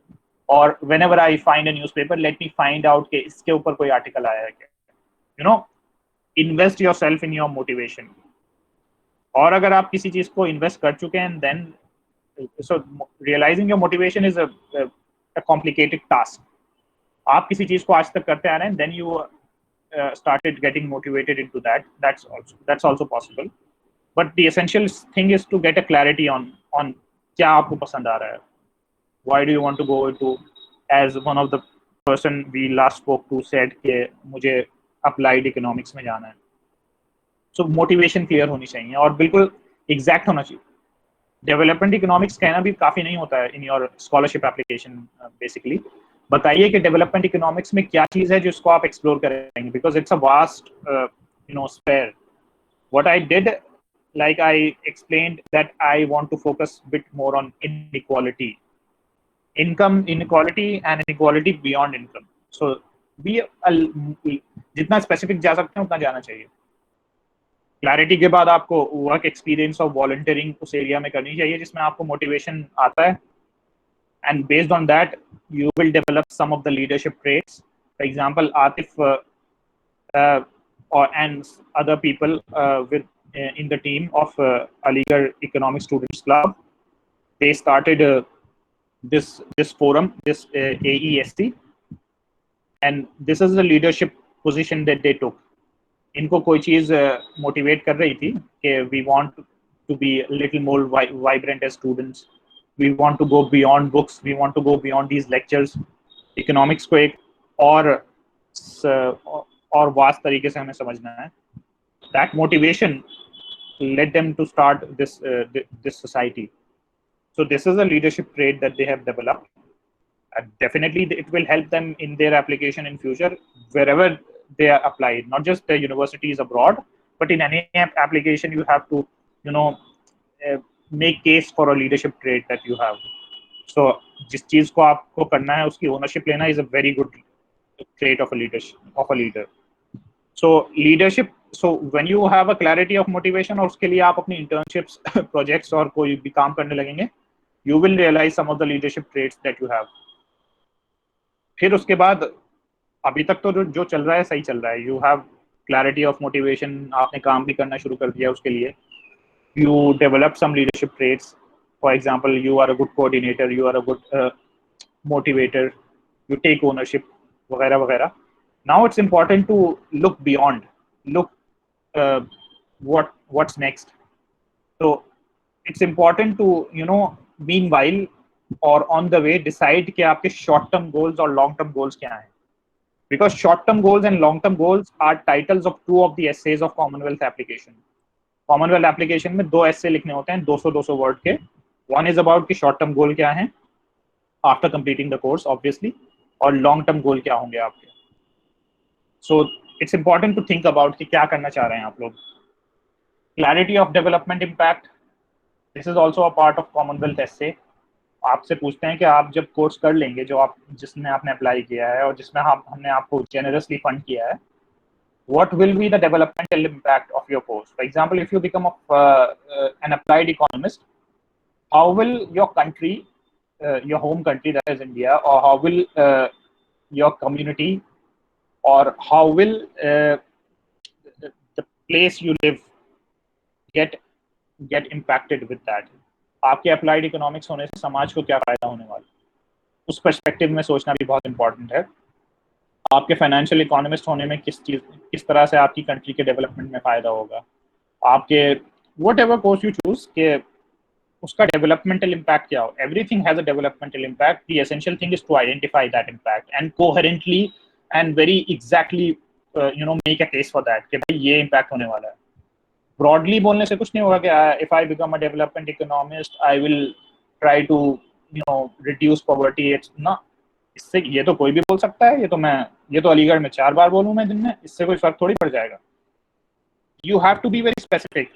A: Or whenever I find a newspaper, let me find out कि इसके ऊपर कोई article आया है क्या. You know, invest yourself in your motivation. और अगर आप किसी चीज को इन्वेस्ट कर चुके हैं, then so realizing your motivation is a complicated task. आप किसी चीज को आज तक करते आ रहे हैं, then you started getting motivated into that. That's also possible. But the essential thing is to get a clarity on क्या आपको पसंद आ रहा है. Why do you want to go into, as one of the person we last spoke to said कि मुझे applied economics में जाना है. So motivation clear होनी चाहिए और बिल्कुल exact होना चाहिए. डेवलपमेंट इकोनॉमिक्स कहना भी काफी नहीं होता है in your scholarship application. Basically बताइए कि डेवलपमेंट इकोनॉमिक्स में क्या चीज है जिसको आप एक्सप्लोर करेंगे, because it's a vast sphere. What I did, like I explained, that I want to focus a bit more on inequality, income inequality and inequality beyond income. So जितना specific जा सकते हैं उतना जाना चाहिए. क्लैरिटी के बाद आपको वर्क एक्सपीरियंस और वॉलंटियरिंग उस एरिया में करनी चाहिए जिसमें आपको मोटिवेशन आता है. And based on that you will develop some of the leadership traits. For example Atif और and other people with in the team of Aligarh Economics Students Club, they started this forum, this AESC, and this is the leadership position that they took. इनको कोई चीज motivate कर रही थी कि we want to be a little more vibrant as students, we want to go beyond books, we want to go beyond these lectures. Economics को एक और वास्ट तरीके से हमें समझना है. That motivation led them to start this society. So this is a leadership trait that they have developed. Definitely it will help them in their application in future wherever they are applied, not just the universities abroad, but in any application you have to make case for a leadership trait that you have. So जिस चीज को आपको करना है उसकी ownership लेना is a very good trait of a leader. So leadership, so when you have a clarity of motivation और उसके लिए आप अपनी internships, projects और कोई भी काम करने लगेंगे, you will realize some of the leadership traits that you have. फिर उसके बाद अभी तक तो जो चल रहा है सही चल रहा है. You have clarity of motivation, आपने काम भी करना शुरू कर दिया उसके लिए. You develop some leadership traits. For example, you are a good coordinator, you are a good motivator, you take ownership, वगैरह वगैरह. Now it's important to look beyond, look what's next. So it's important to meanwhile or on the way decide कि आपके short term goals और long term goals क्या हैं, because short term goals and long term goals are titles of two of the essays of Commonwealth application. Commonwealth application में 2 essay लिखने होते हैं 200 word के. One is about कि short term goal क्या हैं after completing the course obviously, और long term goal क्या होंगे आपके. So it's important to think about कि क्या करना चाह रहे हैं आप लोग. Clarity of development impact, this is also a part of Commonwealth essay. आपसे पूछते हैं कि आप जब कोर्स कर लेंगे जिसमें आपने अप्लाई किया है और जिसमें हमने आपको जेनरसली फंड किया है, what will be the developmental impact of your course? For example, if you become an applied economist, how will your country, your home country, that is India, or how will your community, or how will the place you live get impacted with that? आपके applied economics होने से समाज को क्या फायदा होने वाला, उस पर्सपेक्टिव में सोचना भी बहुत इंपॉर्टेंट है. आपके फाइनेंशियल इकोनॉमिस्ट होने में किस तरह से आपकी कंट्री के डेवलपमेंट में फायदा होगा. आपके whatever course you choose के उसका डेवलपमेंटल इम्पैक्ट क्या हो. Everything has a developmental impact. The essential thing is to identify that impact and coherently and very exactly make a case for that कि भाई ये इम्पैक्ट होने वाला है. ब्रॉडली बोलने से कुछ नहीं होगा कि if I become a development economist I will try to reduce poverty. It's ना, इससे ये तो कोई भी बोल सकता है. ये तो अलीगढ़ में 4 बार बोलूं मैं दिन में, इससे कोई फर्क थोड़ी पड़ जाएगा. You have to be very specific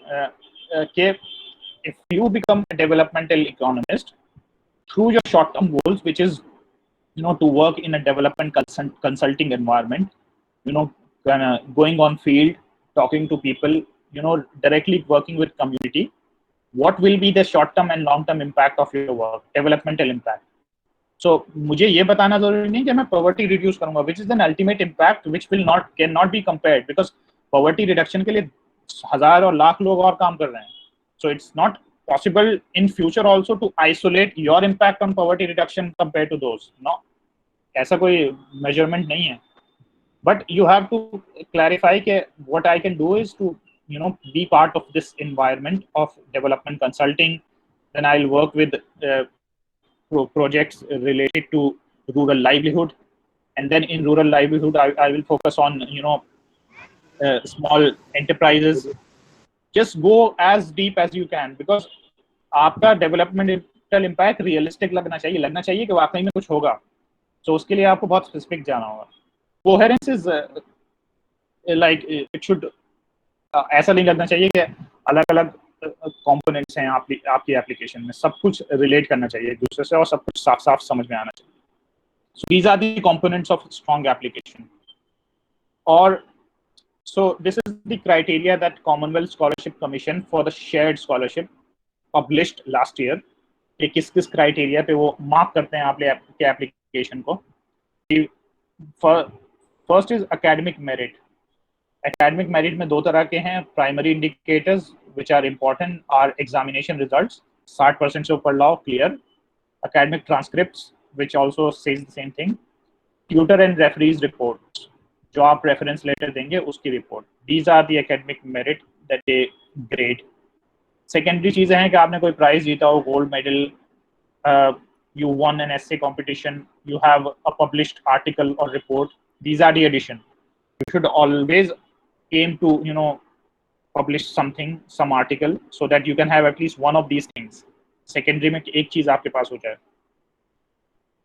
A: कि if you become a developmental economist through your short-term goals, which is to work in a development consulting environment, going on field, talking to people, directly working with community, what will be the short-term and long-term impact of your work, developmental impact. So मुझे ये बताना जरूरी नहीं कि मैं poverty reduce करूंगा, which is an ultimate impact which cannot be compared, because poverty reduction के लिए हजार और लाख लोग और काम कर रहे हैं. So it's not possible in future also to isolate your impact on poverty reduction compared to those. No, ऐसा कोई measurement नहीं है. But you have to clarify that what I can do is to be part of this environment of development consulting. Then I'll work with projects related to rural livelihood, and then in rural livelihood I will focus on small enterprises. Just go as deep as you can, because आपका developmental impact realistic लगना चाहिए कि वाकई में कुछ होगा. So उसके लिए आपको बहुत specific जाना होगा. Coherence is like it should ऐसा नहीं लगना चाहिए कि अलग-अलग कंपोनेंट्स हैं आपकी एप्लीकेशन में, सब कुछ रिलेट करना चाहिए एक दूसरे से और सब कुछ साफ-साफ समझ में आना चाहिए. So these are the components of strong application. Or so this is the criteria that Commonwealth Scholarship Commission for the shared scholarship published last year. कि किस क्राइटेरिया पे वो मार्क करते हैं आपके एप्लीकेशन को. First is academic merit. Academic merit में दो तरह के हैं. Primary indicators which are important are examination results, 60% से ऊपर लाओ clear. Academic transcripts which also says the same thing. Tutor and referees reports, जो आप रेफरेंस लेटर देंगे उसकी report. These are the academic merit that they grade. Secondary चीजें हैं कि आपने कोई प्राइज जीता हो, gold medal, you won an essay competition, you have a published article or report. These are the addition. You should always aim to publish something, some article, so that you can have at least one of these things. Secondary में एक चीज आपके पास हो जाए.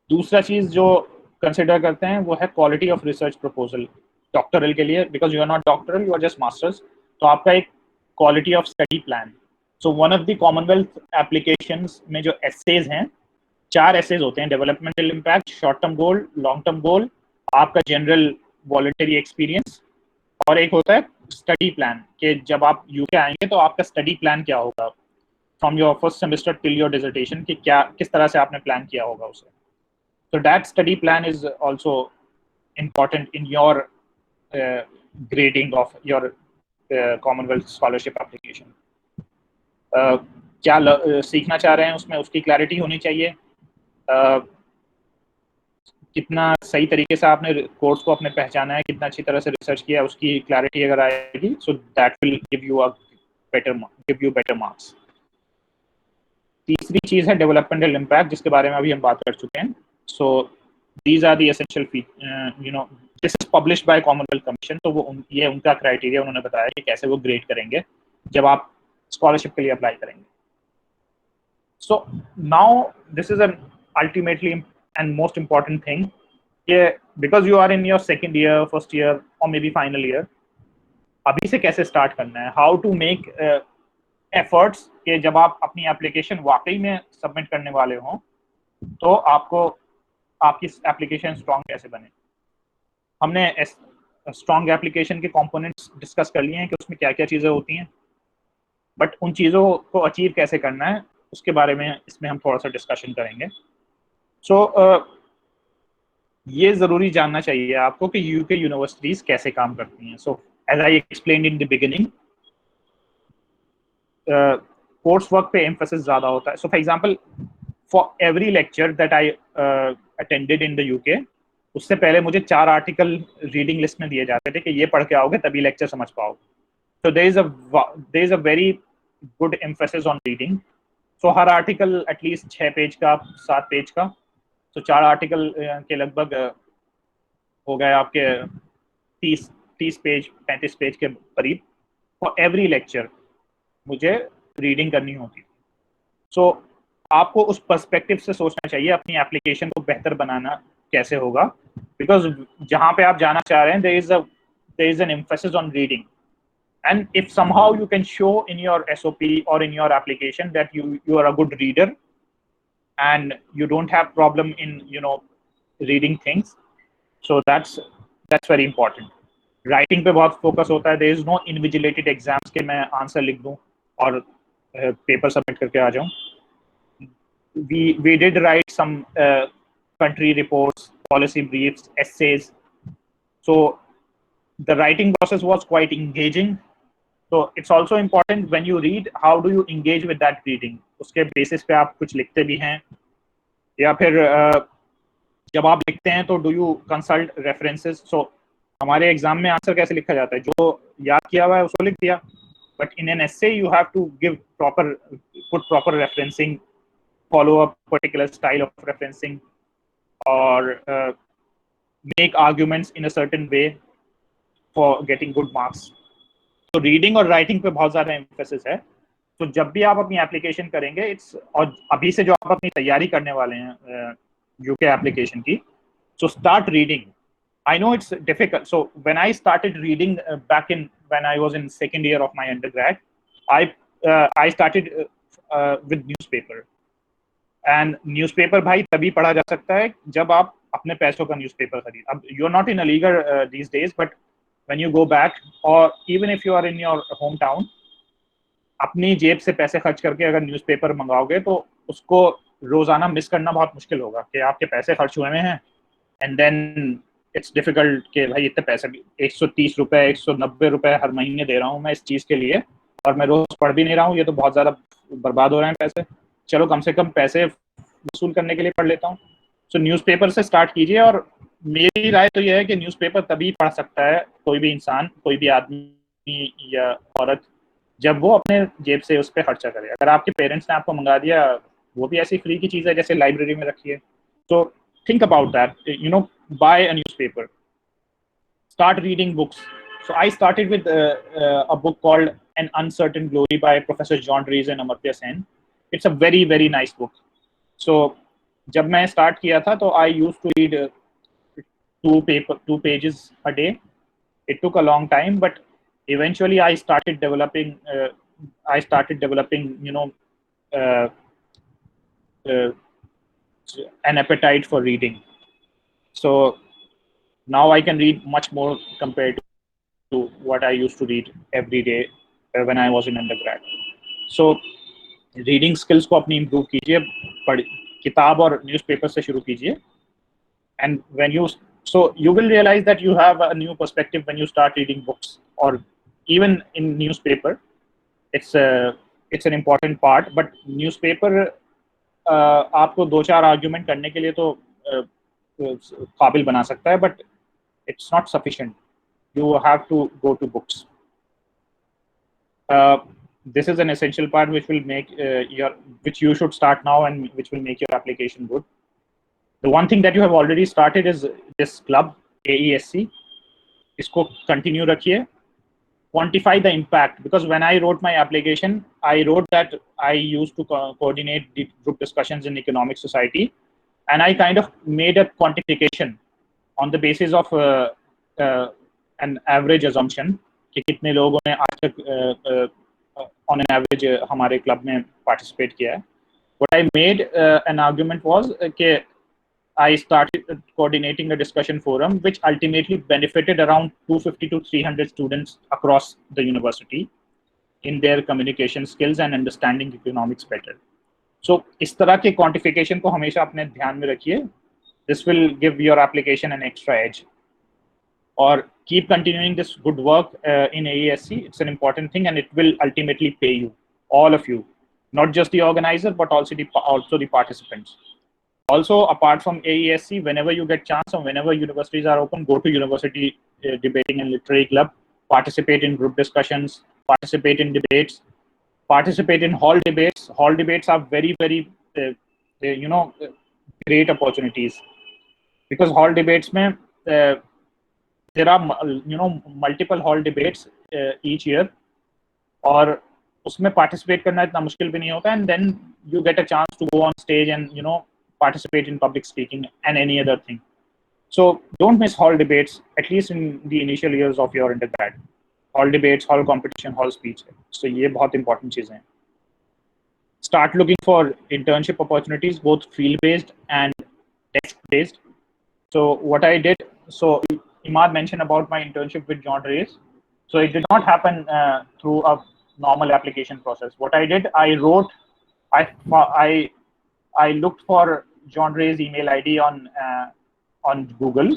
A: दूसरा चीज जो consider करते हैं वो है quality of research proposal. Doctoral के लिए, because you are not doctoral, you are just masters, तो आपका एक quality of study plan. So one of the Commonwealth applications में जो एसेज हैं, 4 एसेज होते हैं. Developmental impact, short term goal, long term goal, आपका जनरल वॉलंटरी एक्सपीरियंस, और एक होता है स्टडी प्लान कि जब आप यूके आएंगे तो आपका स्टडी प्लान क्या होगा from your first semester till your dissertation, कि क्या किस तरह से आपने प्लान किया होगा उसे. So that study plan is also important in your grading of your Commonwealth scholarship application. क्या सीखना चाह रहे हैं उसमें, उसकी क्लैरिटी होनी चाहिए. कितना सही तरीके से आपने कोर्स को अपने पहचाना है, कितना अच्छी तरह से रिसर्च किया है, उसकी क्लैरिटी अगर आएगी, so that will give you better marks. तीसरी चीज है डेवलपमेंटल इम्पैक्ट, जिसके बारे में अभी हम बात कर चुके हैं. So these are the essential this is published by Commonwealth Commission. तो वो ये उनका क्राइटेरिया उन्होंने बताया कि कैसे वो ग्रेड करेंगे जब आप स्कॉलरशिप के लिए अप्लाई करेंगे. So now this is an ultimately and most important thing, because you are in your second year, first year or maybe final year, अभी से कैसे स्टार्ट करना है, how to make efforts कि जब आप अपनी एप्लीकेशन वाकई में सबमिट करने वाले हों तो आपकी एप्लीकेशन स्ट्रॉन्ग कैसे बने. हमने स्ट्रॉन्ग एप्लीकेशन के कंपोनेंट्स डिस्कस कर लिए हैं कि उसमें क्या क्या चीज़ें होती हैं, बट उन चीज़ों को अचीव कैसे करना है उसके बारे में इसमें हम थोड़ा सा डिस्कशन करेंगे. सो ये ज़रूरी जानना चाहिए आपको कि यूके यूनिवर्सिटीज़ कैसे काम करती हैं. So as I explained in the beginning, course work पे एम्फेसिस ज़्यादा होता है. So for example, for every lecture that I attended in the UK, उससे पहले मुझे 4 आर्टिकल रीडिंग लिस्ट में दिए जाते थे कि ये पढ़ के आओगे तभी लेक्चर समझ पाओगे. So there is a very good emphasis on reading. So her article at least 6 page का, 7 पेज का, तो 4 आर्टिकल के लगभग हो गए आपके 30 पेज, 35 पेज के करीब. For every lecture मुझे रीडिंग करनी होती. So आपको उस पर्सपेक्टिव से सोचना चाहिए अपनी एप्लीकेशन को बेहतर बनाना कैसे होगा, बिकॉज जहां पे आप जाना चाह रहे हैं there is an emphasis on reading, And if somehow you can show in your SOP or in your application that you are a good reader and you don't have problem in reading things, so that's very important. Writing पे बहुत focus होता है. There is no इनविजिलेटेड exams के मैं answer लिख दूं और paper submit करके आ जाऊं. We did write some country reports, policy briefs, essays. So the writing process was quite engaging. So it's also important when you read, how do you engage with that reading. उसके basis पे आप कुछ लिखते भी हैं या फिर जब आप लिखते हैं तो डू यू कंसल्ट रेफरेंसेस. सो हमारे एग्जाम में आंसर कैसे लिखा जाता है, जो याद किया हुआ है उसको लिख दिया, but in an essay you have to give proper, put proper referencing, follow a particular style of referencing, or make arguments in a certain way for getting good marks. तो रीडिंग और राइटिंग पे बहुत ज़्यादा emphasis है. तो जब भी आप अपनी एप्लीकेशन करेंगे, इट्स, और अभी से जो आप अपनी तैयारी करने वाले हैं यूके एप्लीकेशन की, so start reading. I know it's difficult. So when I started reading back in when I was in second year of my undergrad, I started with newspaper. And newspaper भाई तभी पढ़ा जा सकता है जब आप अपने पैसों का न्यूज़पेपर खरीद. अब you are not in Aligarh these days, but when you go back और even if you are in your home town, अपनी जेब से पैसे खर्च करके अगर न्यूज़पेपर मंगाओगे तो उसको रोजाना मिस करना बहुत मुश्किल होगा कि आपके पैसे खर्च हुए हैं एंड देन इट्स डिफिकल्ट कि भाई इतने पैसे, 130 रुपए 190 रुपए हर महीने दे रहा हूँ मैं इस चीज़ के लिए और मैं रोज पढ़ भी नहीं रहा हूँ, ये तो बहुत ज़्यादा बर्बाद हो रहे हैं पैसे, चलो कम से कम पैसे वसूल करने के लिए पढ़ लेता हूँ. सो न्यूज़पेपर से स्टार्ट कीजिए. और मेरी राय तो यह है कि न्यूज़पेपर तभी पढ़ सकता है कोई भी इंसान, कोई भी आदमी या औरत, जब वो अपने जेब से उस पर खर्चा करे. अगर आपके पेरेंट्स ने आपको मंगा दिया, वो भी ऐसी फ्री की चीज़ है जैसे लाइब्रेरी में रखी है. तो think about that, buy a newspaper, start reading books. So I started with a book called An Uncertain Glory by Professor John Rees and Amartya Sen. It's a very, very nice book. So जब मैं start किया था तो I used to read two pages a day. It took a long time, but eventually I started developing uh, uh, an appetite for reading. So now I can read much more compared to what I used to read every day when I was in undergrad. So reading skills को अपनी improve कीजिए, किताब और newspaper से शुरू कीजिए. And when you, so you will realize that you have a new perspective when you start reading books or even in newspaper. It's an important part, but newspaper आपको दो चार आर्ग्यूमेंट करने के लिए तो काबिल बना सकता है, but it's not sufficient. You have to go to books. This is an essential part which will make which you should start now and which will make your application good. The one thing that you have already started is this club, AESC. इसको continue रखिए. Quantify the impact, because when I wrote my application, I wrote that I used to coordinate the group discussions in economic society, and I kind of made a quantification on the basis of an average assumption कि कितने लोगों ने आज तक on an average हमारे club में participate किया है. What I made an argument was कि I started coordinating a discussion forum which ultimately benefited around 250 to 300 students across the university in their communication skills and understanding economics better. So इस तरह के quantification को हमेशा अपने ध्यान में रखिए. This will give your application an extra edge. Or keep continuing this good work in AESC. It's an important thing and it will ultimately pay you, all of you, not just the organizer but also the participants. Also, apart from AESC, whenever you get chance and whenever universities are open, go to university debating and literary club, participate in group discussions, participate in debates, participate in hall debates. Hall debates are very, very great opportunities, because hall debates mein there are multiple hall debates each year, और उसमें participate करना इतना मुश्किल भी नहीं होता, and then you get a chance to go on stage and participate in public speaking and any other thing. So don't miss hall debates, at least in the initial years of your undergrad. Hall debates, hall competition, hall speech है. So ये बहुत important चीज़ें हैं. Start looking for internship opportunities, both field based and desk based. So what I did, so Imad mentioned about my internship with John Reyes. So it did not happen through a normal application process. What I did, I wrote, I I looked for John Ray's email ID on Google.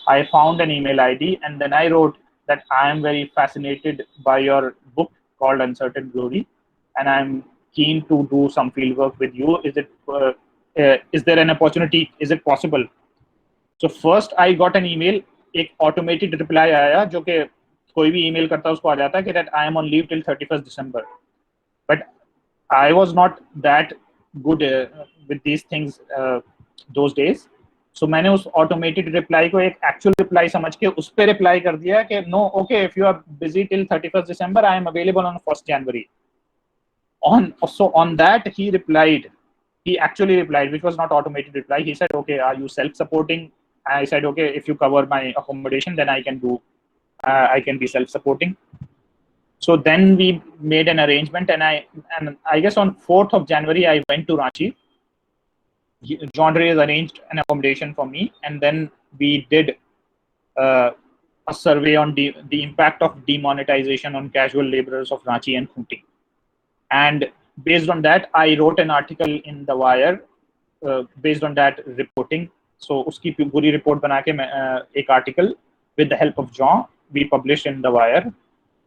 A: I found an email ID, and then I wrote that I am very fascinated by your book called Uncertain Glory, and I'm keen to do some field work with you. Is there an opportunity? Is it possible? So first I got an email. एक automated reply आया जो कि कोई भी email करता है उसको आ जाता है कि that I am on leave till 31st December. But I was not that good with these things those days. So मैंने उस automated reply को एक actual reply समझ के उस पे reply कर दिया कि no, okay, if you are busy till 31st December, I am available on 1st January. On that he replied. He actually replied, which was not automated reply. He said, okay, are you self-supporting? I said, okay, if you cover my accommodation, then I can I can be self-supporting. So then we made an arrangement, and I guess on 4th of January I went to Ranchi. John Reyes arranged an accommodation for me, and then we did a survey on the impact of demonetization on casual laborers of Ranchi and Khunti. And based on that, I wrote an article in The Wire based on that reporting. So उसकी पूरी report बना के मैं एक article with the help of John we published in The Wire,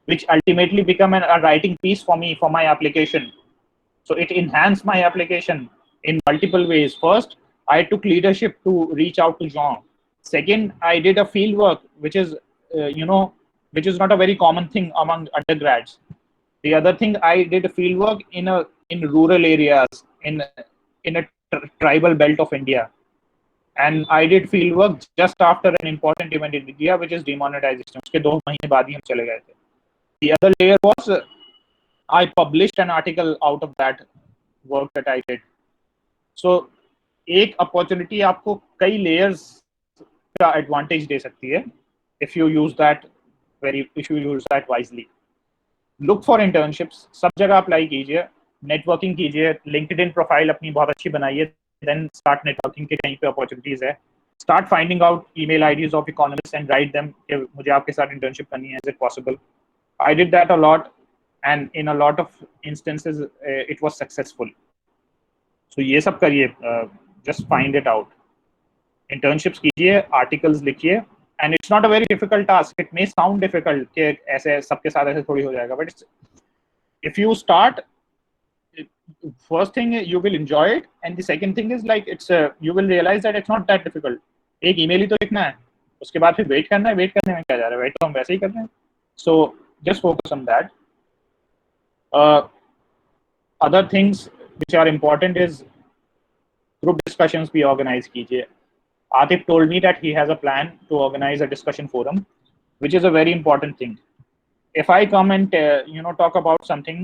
A: which ultimately became a writing piece for me for my application. So it enhanced my application in multiple ways. First, I took leadership to reach out to John. Second, I did a field work, which is which is not a very common thing among undergrads. The other thing, I did field work in rural areas in a tribal belt of India, and I did field work just after an important event in India, which is demonetization. उसके 2 महीने बाद ही हम चले गए थे. The other layer was I published an article out of that work that I did. So एक opportunity आपको कई layers का advantage दे सकती है if you use that wisely. Look for internships. सब जगह अप्लाई कीजिए, नेटवर्किंग कीजिए, लिंक्डइन प्रोफाइल अपनी बहुत अच्छी बनाइए, देन स्टार्ट नेटवर्किंग के कहीं पे अपॉर्चुनिटीज है. Start finding out email IDs of economist and write them कि मुझे आपके साथ इंटर्नशिप करनी है, is it possible. I did that a lot and in a lot of instances it was successful. So ये सब करिए, just find it out. Internships कीजिए, आर्टिकल्स लिखिए, and it's not a very difficult task. It may sound difficult कि ऐसे सबके साथ ऐसे थोड़ी हो जाएगा, but if you start, first thing you will enjoy it, and the second thing is like you will realize that it's not that difficult. एक email ही तो लिखना है, उसके बाद फिर वेट करना है, वेट करने में क्या जा रहा है, वेट तो हम वैसे ही कर रहे हैं. So just focus on that. Other things which are important is group discussions भी organize कीजिए. Atif told me that he has a plan to organize a discussion forum, which is a very important thing. If I come and talk about something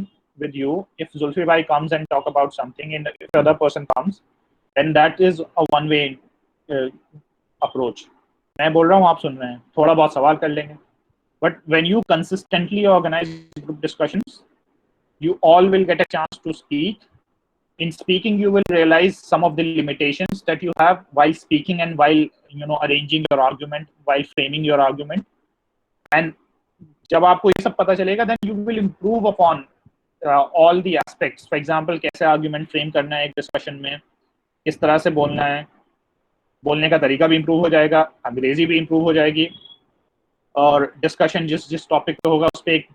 A: with you, if Zulfi bhai comes and talk about something, and if the other person comes, then that is a one-way approach. मैं बोल रहा हूँ, आप सुन रहे हैं, थोड़ा बहुत सवाल कर लेंगे. But when you consistently organize group discussions, you all will get a chance to speak. In speaking, you will realize some of the limitations that you have while speaking and while arranging your argument, while framing your argument. And जब आपको ये सब पता चलेगा, then you will improve upon all the aspects. For example, कैसे argument frame करना है एक discussion में, किस तरह से बोलना है, बोलने का तरीका भी improve हो जाएगा, अंग्रेजी भी improve हो जाएगी, और discussion जिस topic पे होगा उस पे एक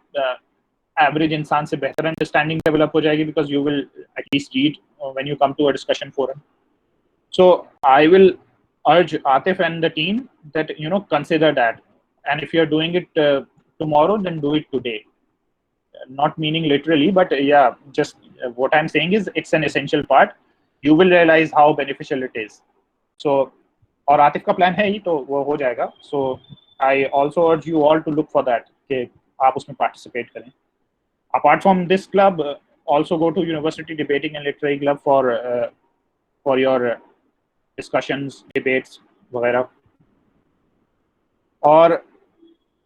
A: average इंसान से बेहतर अंडरस्टैंडिंग डेवलप हो जाएगी, because you will at least read when you come to a discussion forum. So I will urge Atif and the team that consider that, and if you are doing it tomorrow, then do it today. Not meaning literally, but yeah, just what I'm saying is it's an essential part. You will realize how beneficial it is. So और आतिफ का plan है ही तो वो हो जाएगा. So I also urge you all to look for that कि आप उसमें participate करें. Apart from this club, also go to University Debating and Literary Club for your discussions, debates वगैरह. और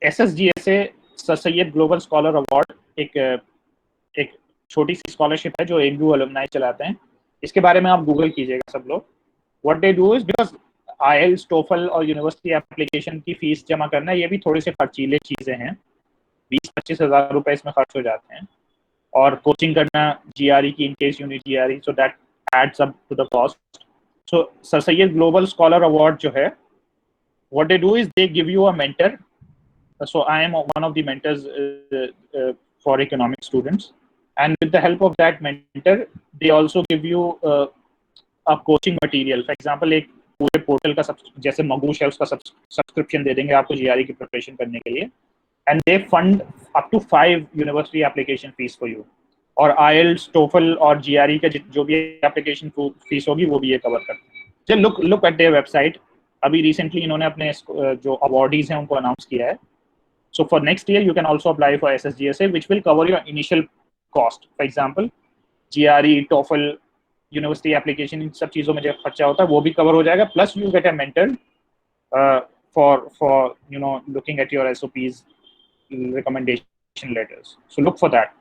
A: SSGSA sir Syed global scholar award एक छोटी सी scholarship है जो AMU अलुमनाई चलाते हैं। इसके बारे में आप गूगल कीजिएगा सब लोग। What they do is, because IELTS TOEFL और यूनिवर्सिटी एप्लीकेशन की फीस जमा करना, ये भी थोड़ी सी खर्चीले चीज़ें हैं। 20-25 हज़ार रुपए इसमें खर्च हो जाते हैं, और कोचिंग करना GRE की, in case unit GRE, so that adds up to the cost. So sir Syed global scholar award जो है, what they do is they give you a mentor. So I am one of the mentors for economic students, and with the help of that mentor, they also give you a coaching material. For example, एक पूरे portal का जैसे मगूश है, उसका subscription दे देंगे आपको GRE की preparation करने के लिए, and they fund up to 5 university application fees for you. और IELTS, TOEFL और GRE का जो भी एप्लीकेशन फीस होगी वो भी ये कवर करते हैं। चल लुक एट देयर वेबसाइट। अभी रिसेंटली इन्होंने अपने जो अवार्डीज हैं उनको अनाउंस किया है। So for next year you can also apply for SSGSA which will cover your initial cost. For example GRE, TOEFL, university application, इन सब चीज़ों में जो खर्चा होता है वो भी कवर हो जाएगा, plus you get a mentor for looking at your SOPs, recommendation letters. So look for that.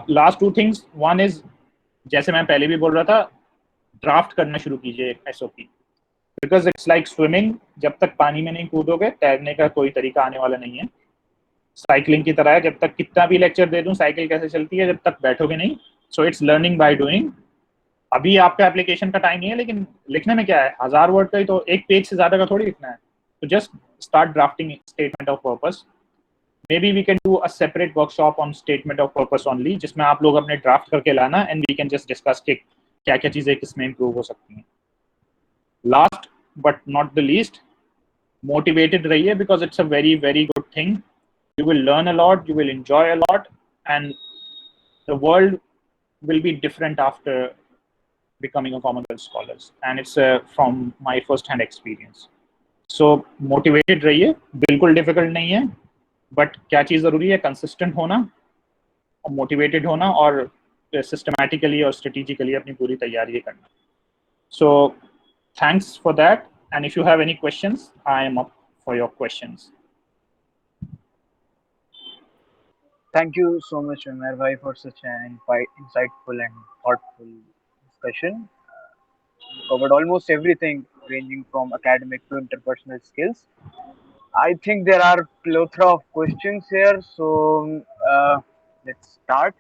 A: Last two things. One is, जैसे मैं पहले भी बोल रहा था, ड्राफ्ट करना शुरू कीजिए SOP, because it's like swimming. जब तक पानी में नहीं कूदोगे, तैरने का कोई तरीका आने वाला नहीं है। साइकिलिंग की तरह है, जब तक कितना भी लेक्चर दे दूं साइकिल कैसे चलती है, जब तक बैठोगे नहीं। So it's learning by doing. अभी आपका एप्लीकेशन का टाइम नहीं है, लेकिन लिखने में क्या है, 1000 वर्ड का ही तो, एक पेज से ज्यादा का थोड़ी लिखना है। तो just start drafting statement of purpose. May be we can do a separate workshop on statement of purpose only, जिसमें आप लोग अपने ड्राफ्ट करके लाना, and we can just discuss कि क्या क्या चीजें किसमें इंप्रूव हो सकती हैं। Last but not the least, motivated रहिए, because it's a very very good thing. You will learn a lot, you will enjoy a lot, and the world will be different after becoming a Commonwealth scholars. And it's from my first-hand experience. So motivated रहिए, बिल्कुल difficult नहीं है, but क्या चीज़ ज़रूरी है, consistent होना, और motivated होना, और systematically और strategically अपनी पूरी तैयारी करना. So thanks for that, and if you have any questions, I am up for your questions.
C: Thank you so much, Umair bhai, for such an insightful and thoughtful discussion. You covered almost everything, ranging from academic to interpersonal skills. I think there are plethora of questions here, so let's start.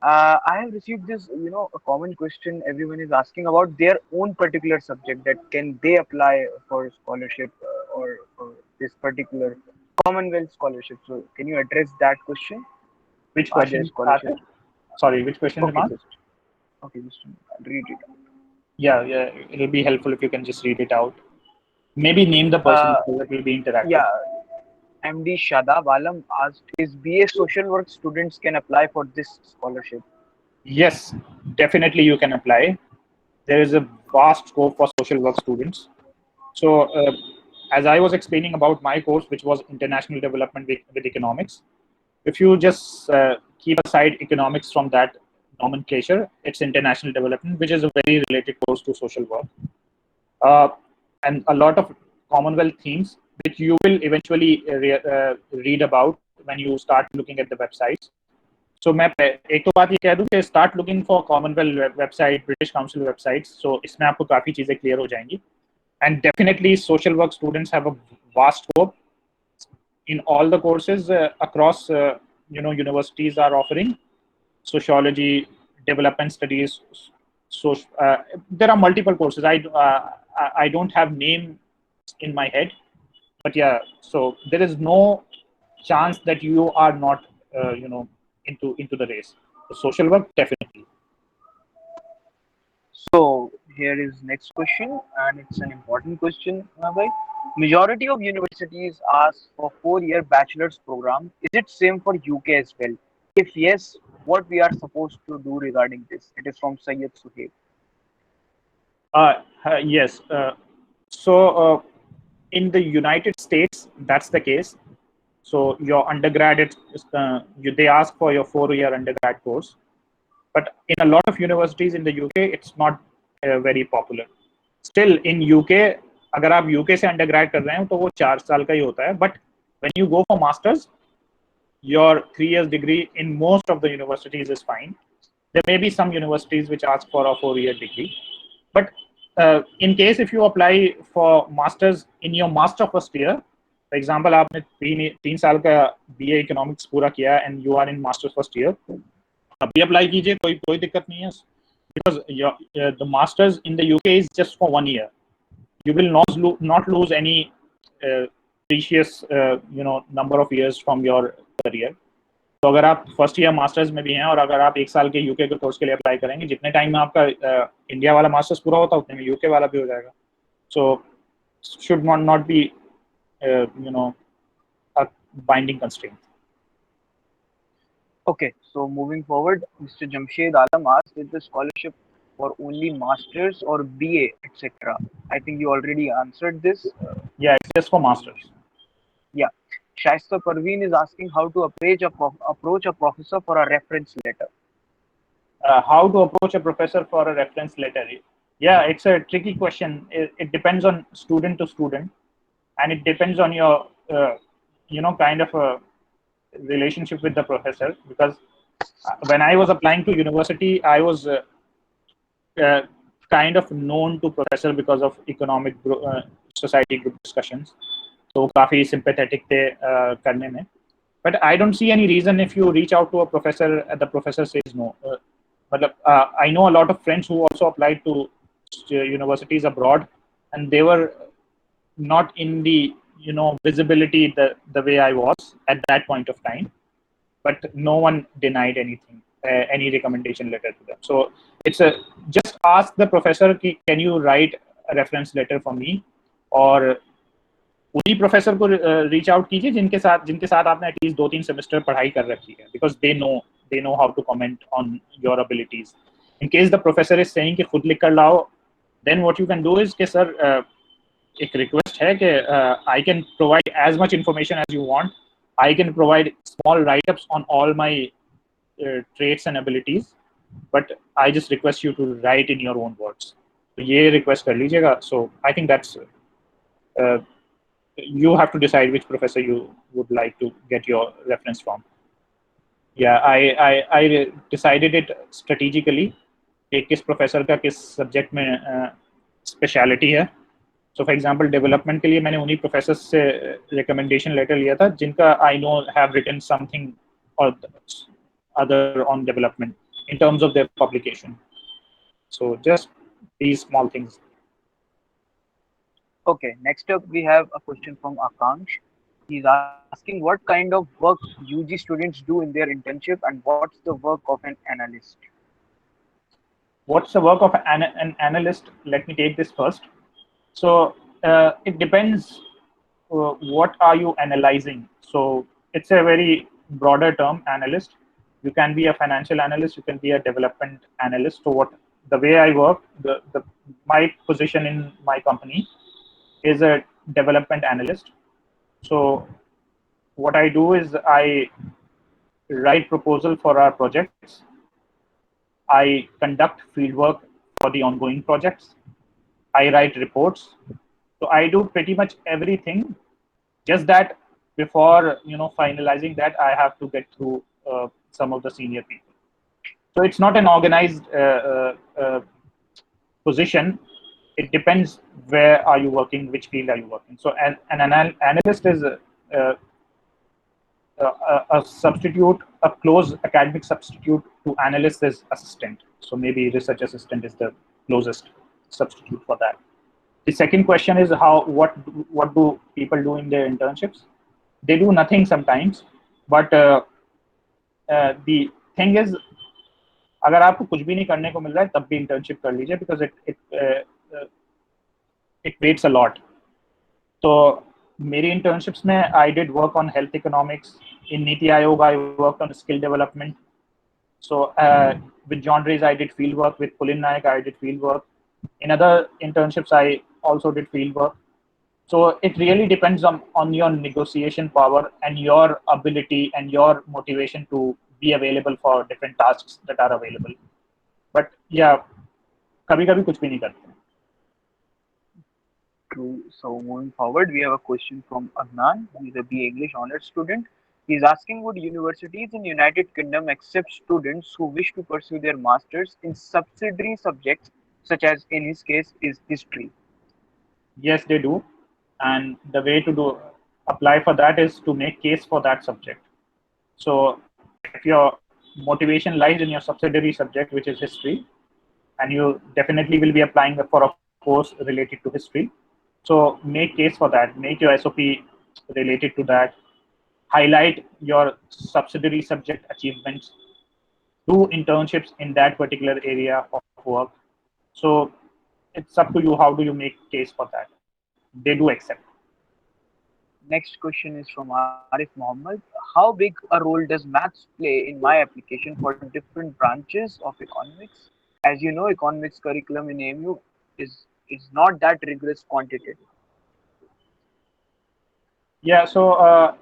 C: I have received this, a common question everyone is asking about their own particular subject, that can they apply for scholarship or for this particular Commonwealth scholarship. So, can you address that question?
A: Which
C: Are there
A: question?
C: scholarships?
A: Sorry, which question?
C: Okay, just read it.
A: Yeah, it'll be helpful if you can just read it out. Maybe name the person so that will be interactive.
C: Yeah, MD Shadab Alam asked, is BA social work students can apply for this scholarship?
A: Yes, definitely you can apply. There is a vast scope for social work students. So, as I was explaining about my course, which was International Development with Economics, if you just keep aside economics from that nomenclature, it's International Development, which is a very related course to social work. And a lot of Commonwealth themes, which you will eventually read about when you start looking at the websites. So मैं एक तो बात ये कह दूं कि start looking for Commonwealth website, British Council websites. So इसमें आपको काफी चीजें clear हो जाएंगी. And definitely social work students have a vast scope in all the courses across universities are offering sociology, development studies. So there are multiple courses. I don't have name in my head, but yeah. So there is no chance that you are not into the race. So social work, definitely.
C: So here is next question, and it's an important question, Bhai. Majority of universities ask for 4-year bachelor's program. Is it same for UK as well? If yes, what we are supposed to do regarding this? It is from Sayyid Suhaib.
A: Yes. So in the United States, that's the case. So your undergrad, they ask for your 4-year undergrad course. But in a lot of universities in the UK, it's not very popular. Still in UK, अगर आप UK से undergrad कर रहे हैं तो वो 4 साल का ही होता है. But When you go for masters, your 3 years degree in most of the universities is fine. There may be some universities which ask for a 4-year degree, but in case if you apply for masters in your master first year, for example आपने 3 साल का BA Economics पूरा किया and you are in master first year, अभी apply कीजिए, कोई दिक्कत नहीं है, because the masters in the UK is just for 1 year. You will not lose any precious number of years from your career. तो अगर आप फर्स्ट ईयर मास्टर्स में भी हैं और अगर आप 1 साल के यूके के कोर्स के लिए अप्लाई करेंगे, जितने टाइम में आपका इंडिया वाला मास्टर्स पूरा होता है उतने में यूके वाला भी हो जाएगा. So should not be a binding constraint.
C: Okay, so moving forward, Mr. Jamshed Alam asked, is the scholarship for only masters or BA, etc.? I think you already answered this.
A: Yeah, it's just for masters.
C: Yeah. Shaista Parveen is asking how to approach a professor for a reference letter.
A: How to approach a professor for a reference letter? Yeah, it's a tricky question. It depends on student to student, and it depends on your kind of a relationship with the professor. Because when I was applying to university, I was kind of known to professor because of economic society group discussions. So काफी sympathetic थे करने में. But I don't see any reason if you reach out to a professor and the professor says no. I know a lot of friends who also applied to universities abroad, and they were not in the visibility the way I was at that point of time. But no one denied anything, any recommendation letter to them. So it's just ask the professor, can you write a reference letter for me, or उन्हीं professor को reach out कीजिए जिनके साथ आपने at least 2-3 semester पढ़ाई कर रखी है, because they know how to comment on your abilities. In case the professor is saying कि खुद लिख कर लाओ, then what you can do is कि सर एक रिक्वेस्ट है कि I can provide as much information as you want, I can provide small write ups on all my traits and abilities, but I just request you to write in your own words. तो ये request कर लीजिएगा. So I think that's you have to decide which professor you would like to get your reference from. Yeah, I decided it strategically कि किस professor का किस subject में speciality है. सो फॉर एग्जांपल डेवलपमेंट के लिए मैंने उन्हीं प्रोफेसर से रिकमेंडेशन लेटर लिया था जिनका I know have written something और other on development in terms of their publication. So just these small things.
C: Okay, next up we have a question from Akansh. He's asking what kind of work UG students do in their internship and what's the work of an analyst?
A: What's the work of an analyst? Let me take this first. So it depends what are you analyzing. So it's a very broader term, analyst. You can be a financial analyst, you can be a development analyst. So the way I work, my position in my company is a development analyst. So what I do is I write proposal for our projects, I conduct fieldwork for the ongoing projects, I write reports. So I do pretty much everything. Just that before finalizing that, I have to get through some of the senior people. So it's not an organized position. It depends where are you working, which field are you working. So an analyst is a substitute, a close academic substitute to analyst is assistant. So maybe research assistant is the closest substitute for that. The second question is what do people do in their internships? They do nothing sometimes, but the thing is, अगर आपको कुछ भी नहीं करने को मिल रहा है तब भी इंटर्नशिप कर लीजिए, because it creates a lot. तो मेरी इंटर्नशिप्स में I did work on health economics. In Niti Aayog I worked on skill development. So with John Reyes I did field work. With Pulin Naik I did field work. In other internships I also did field work. So it really depends on your negotiation power and your ability and your motivation to be available for different tasks that are available. But yeah, कभी-कभी कुछ भी नहीं करते.
C: True. So moving forward, we have a question from Adnan. He's a BA English honors student. He's asking, would universities in United Kingdom accept students who wish to pursue their masters in subsidiary subjects, such as in his case is history?
A: Yes, they do. And the way to do apply for that is to make case for that subject. So if your motivation lies in your subsidiary subject, which is history, and you definitely will be applying for a course related to history. So make case for that. Make your SOP related to that. Highlight your subsidiary subject achievements. Do internships in that particular area of work. So it's up to you. How do you make case for that? They do accept.
C: Next question is from Arif Mohammed. How big a role does maths play in my application for different branches of economics? As you know, economics curriculum in AMU is not that rigorous quantitative.
A: Yeah. So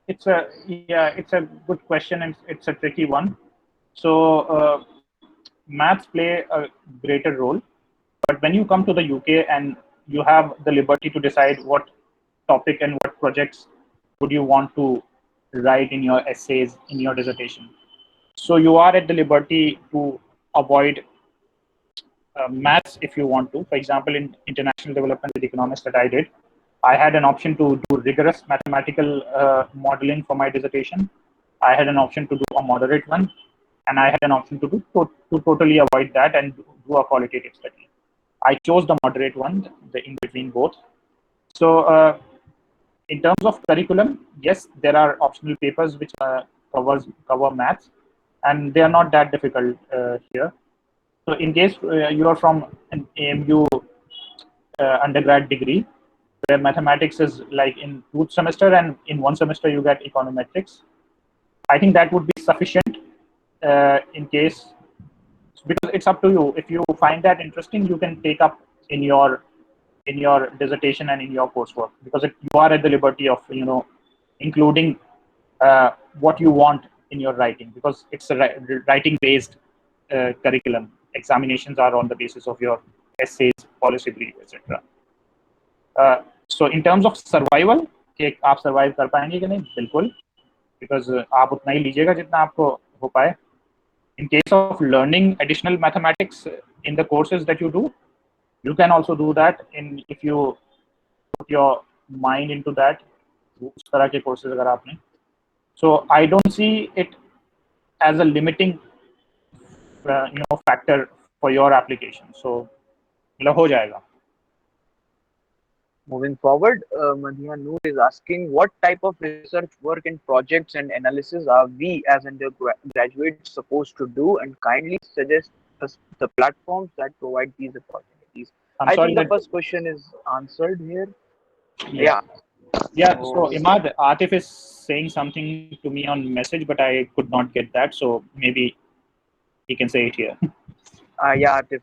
A: it's a good question and it's a tricky one. So maths play a greater role, but when you come to the UK and you have the liberty to decide what topic and what projects would you want to write in your essays in your dissertation. So you are at the liberty to avoid maths if you want to. For example, in international development with economics that I did, I had an option to do rigorous mathematical modeling for my dissertation. I had an option to do a moderate one, and I had an option to to totally avoid that and do a qualitative study. I chose the moderate one, the in between both. So in terms of curriculum, yes, there are optional papers which cover maths, and they are not that difficult here. So in case you are from an AMU undergrad degree, where mathematics is like in 2 semester and in 1 semester you get econometrics, I think that would be sufficient in case, because it's up to you. If you find that interesting, you can take up in your dissertation and in your coursework, because you are at the liberty of including what you want in your writing, because it's a writing based curriculum. Examinations are on the basis of your essays, policy brief, etc. So in terms of survival, कि आप survive कर पाएंगे कि नहीं, बिल्कुल, because आप उतना ही लीजिएगा जितना आपको हो पाए. In case of learning additional mathematics in the courses that you can also do that in if you put your mind into that. उस तरह के courses अगर आपने, so I don't see it as a limiting factor for your application. So मतलब हो जाएगा.
C: Moving forward, Madhya Noor is asking, what type of research work and projects and analysis are we as undergraduates supposed to do, and kindly suggest us the platforms that provide these opportunities.
A: I'm
C: I
A: sorry
C: think the
A: that.
C: first question is answered here.
A: Yeah.
C: Yeah.
A: Yeah, so
C: So
A: Imad, Atif is saying something to me on message, but I could not get that. So maybe he can say it here.
C: yeah, Atif,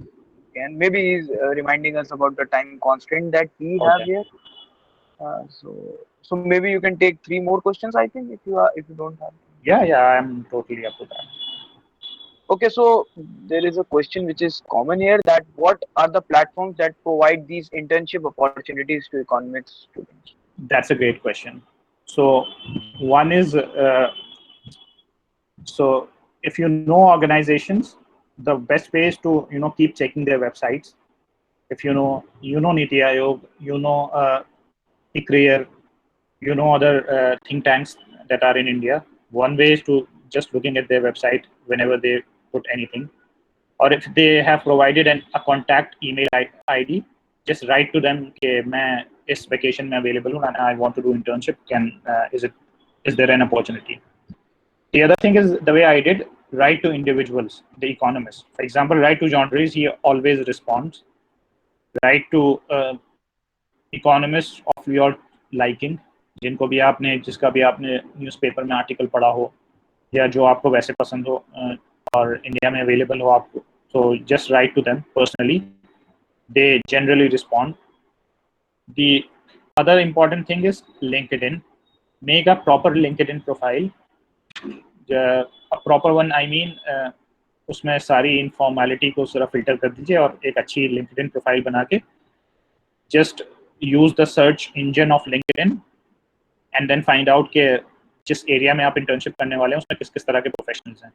C: and maybe he's reminding us about the time constraint that we have
A: Okay.
C: here. So maybe you can take three more questions. I think if you don't have.
A: Yeah, I'm totally up to that.
C: Okay, so there is a question which is common here, that what are the platforms that provide these internship opportunities to economics students?
A: That's a great question. So one is so if you know organizations, the best way is to keep checking their websites. If you know Niti Aayog, I-CRIL, other think tanks that are in India. One way is to just looking at their website whenever they put anything, or if they have provided a contact email ID, just write to them कि मैं इस vacation में available हूँ and I want to do internship. Is there an opportunity? The other thing is the way I did, write to individuals, the economists. For example, write to John Rees, he always responds. Write to economists of your liking, जिसका भी आपने newspaper में article पढ़ा हो या जो आपको वैसे पसंद हो और इंडिया में अवेलेबल हो आपको. So just write to them personally. They generally respond. The other important thing is LinkedIn. Make a proper LinkedIn profile. A proper one, I mean, उसमें सारी इनफॉर्मेलिटी को सिर्फ फिल्टर कर दीजिए और एक अच्छी LinkedIn प्रोफाइल बना के just use the search engine of LinkedIn and then find out कि जिस area में आप internship करने वाले हैं उसमें किस किस तरह के professionals हैं.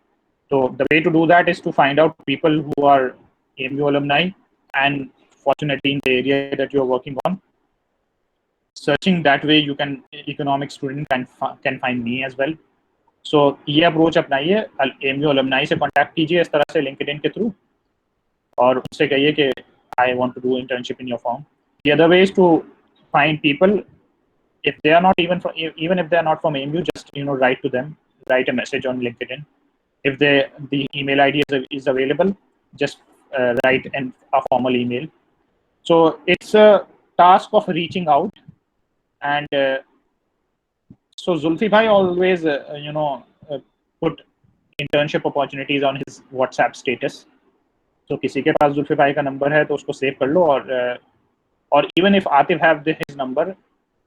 A: So the way to do that is to find out people who are AMU alumni and fortunately in the area that you are working on. Searching that way, you can economic student can find me as well. So ये approach अपनाइए, AMU alumni से contact कीजिए इस तरह से LinkedIn के through और उससे कहिए कि I want to do internship in your firm. The other way is to find people if they are not even if they are not from AMU, just write to them, write a message on LinkedIn. If the email ID is available, just write a formal email. So it's a task of reaching out, and so Zulfi bhai always put internship opportunities on his WhatsApp status. So किसी के पास जुल्फी भाई का number है तो उसको save कर लो और even if Atif have his number,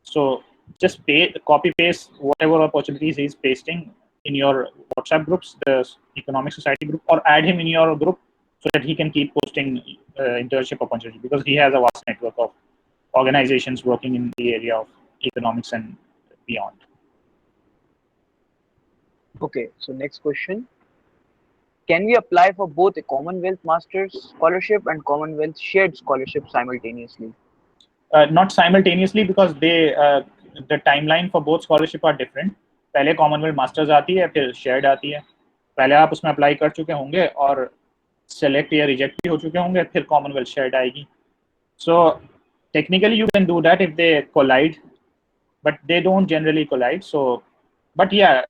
A: so just copy paste whatever opportunities he's pasting in your WhatsApp groups, the Economic Society group, or add him in your group so that he can keep posting internship opportunities because he has a vast network of organizations working in the area of economics and beyond.
C: Okay, so next question. Can we apply for both a Commonwealth Masters Scholarship and Commonwealth Shared Scholarship simultaneously?
A: Not simultaneously because the timeline for both scholarship are different. पहले Commonwealth Masters आती है फिर Shared आती है. पहले आप उसमें apply कर चुके होंगे और select या reject भी हो चुके होंगे फिर Commonwealth Shared आएगी. So technically you can do that if they collide, but they don't generally collide. So, but yeah,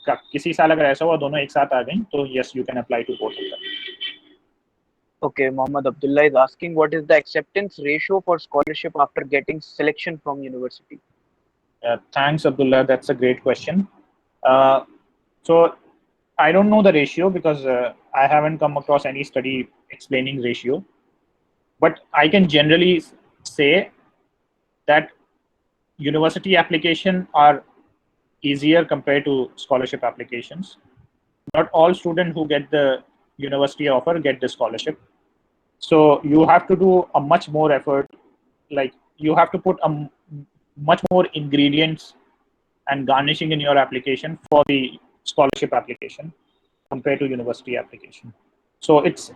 A: किसी साल अगर ऐसा हुआ दोनों एक साथ आ गई तो yes you can apply to both of them.
C: Okay, Mohammed Abdullah is asking what is the acceptance ratio for scholarship after getting selection from university?
A: Thanks, Abdullah. That's a great question. So I don't know the ratio because I haven't come across any study explaining ratio. But I can generally say that university application are easier compared to scholarship applications. Not all students who get the university offer get the scholarship. So you have to do a much more effort. Like you have to put a much more ingredients and garnishing in your application for the scholarship application compared to university application. So it's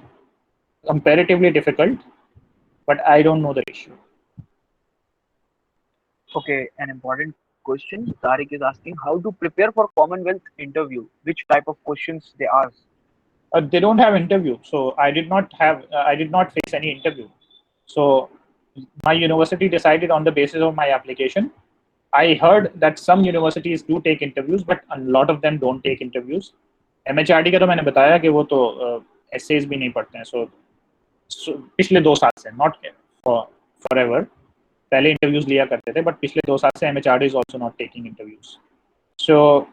A: comparatively difficult, but I don't know the ratio.
C: Okay, an important question. Tariq is asking how to prepare for Commonwealth interview. Which type of questions they ask?
A: They don't have interview, so I did not face any interview. So my university decided on the basis of my application. I heard that some universities do take interviews, but a lot of them don't take interviews. MHRD का तो मैंने बताया कि वो तो essays भी नहीं पढ़ते हैं. So पिछले 2 साल से, not forever. पहले interviews लिया करते थे, but पिछले 2 साल से MHRD is also not taking interviews. So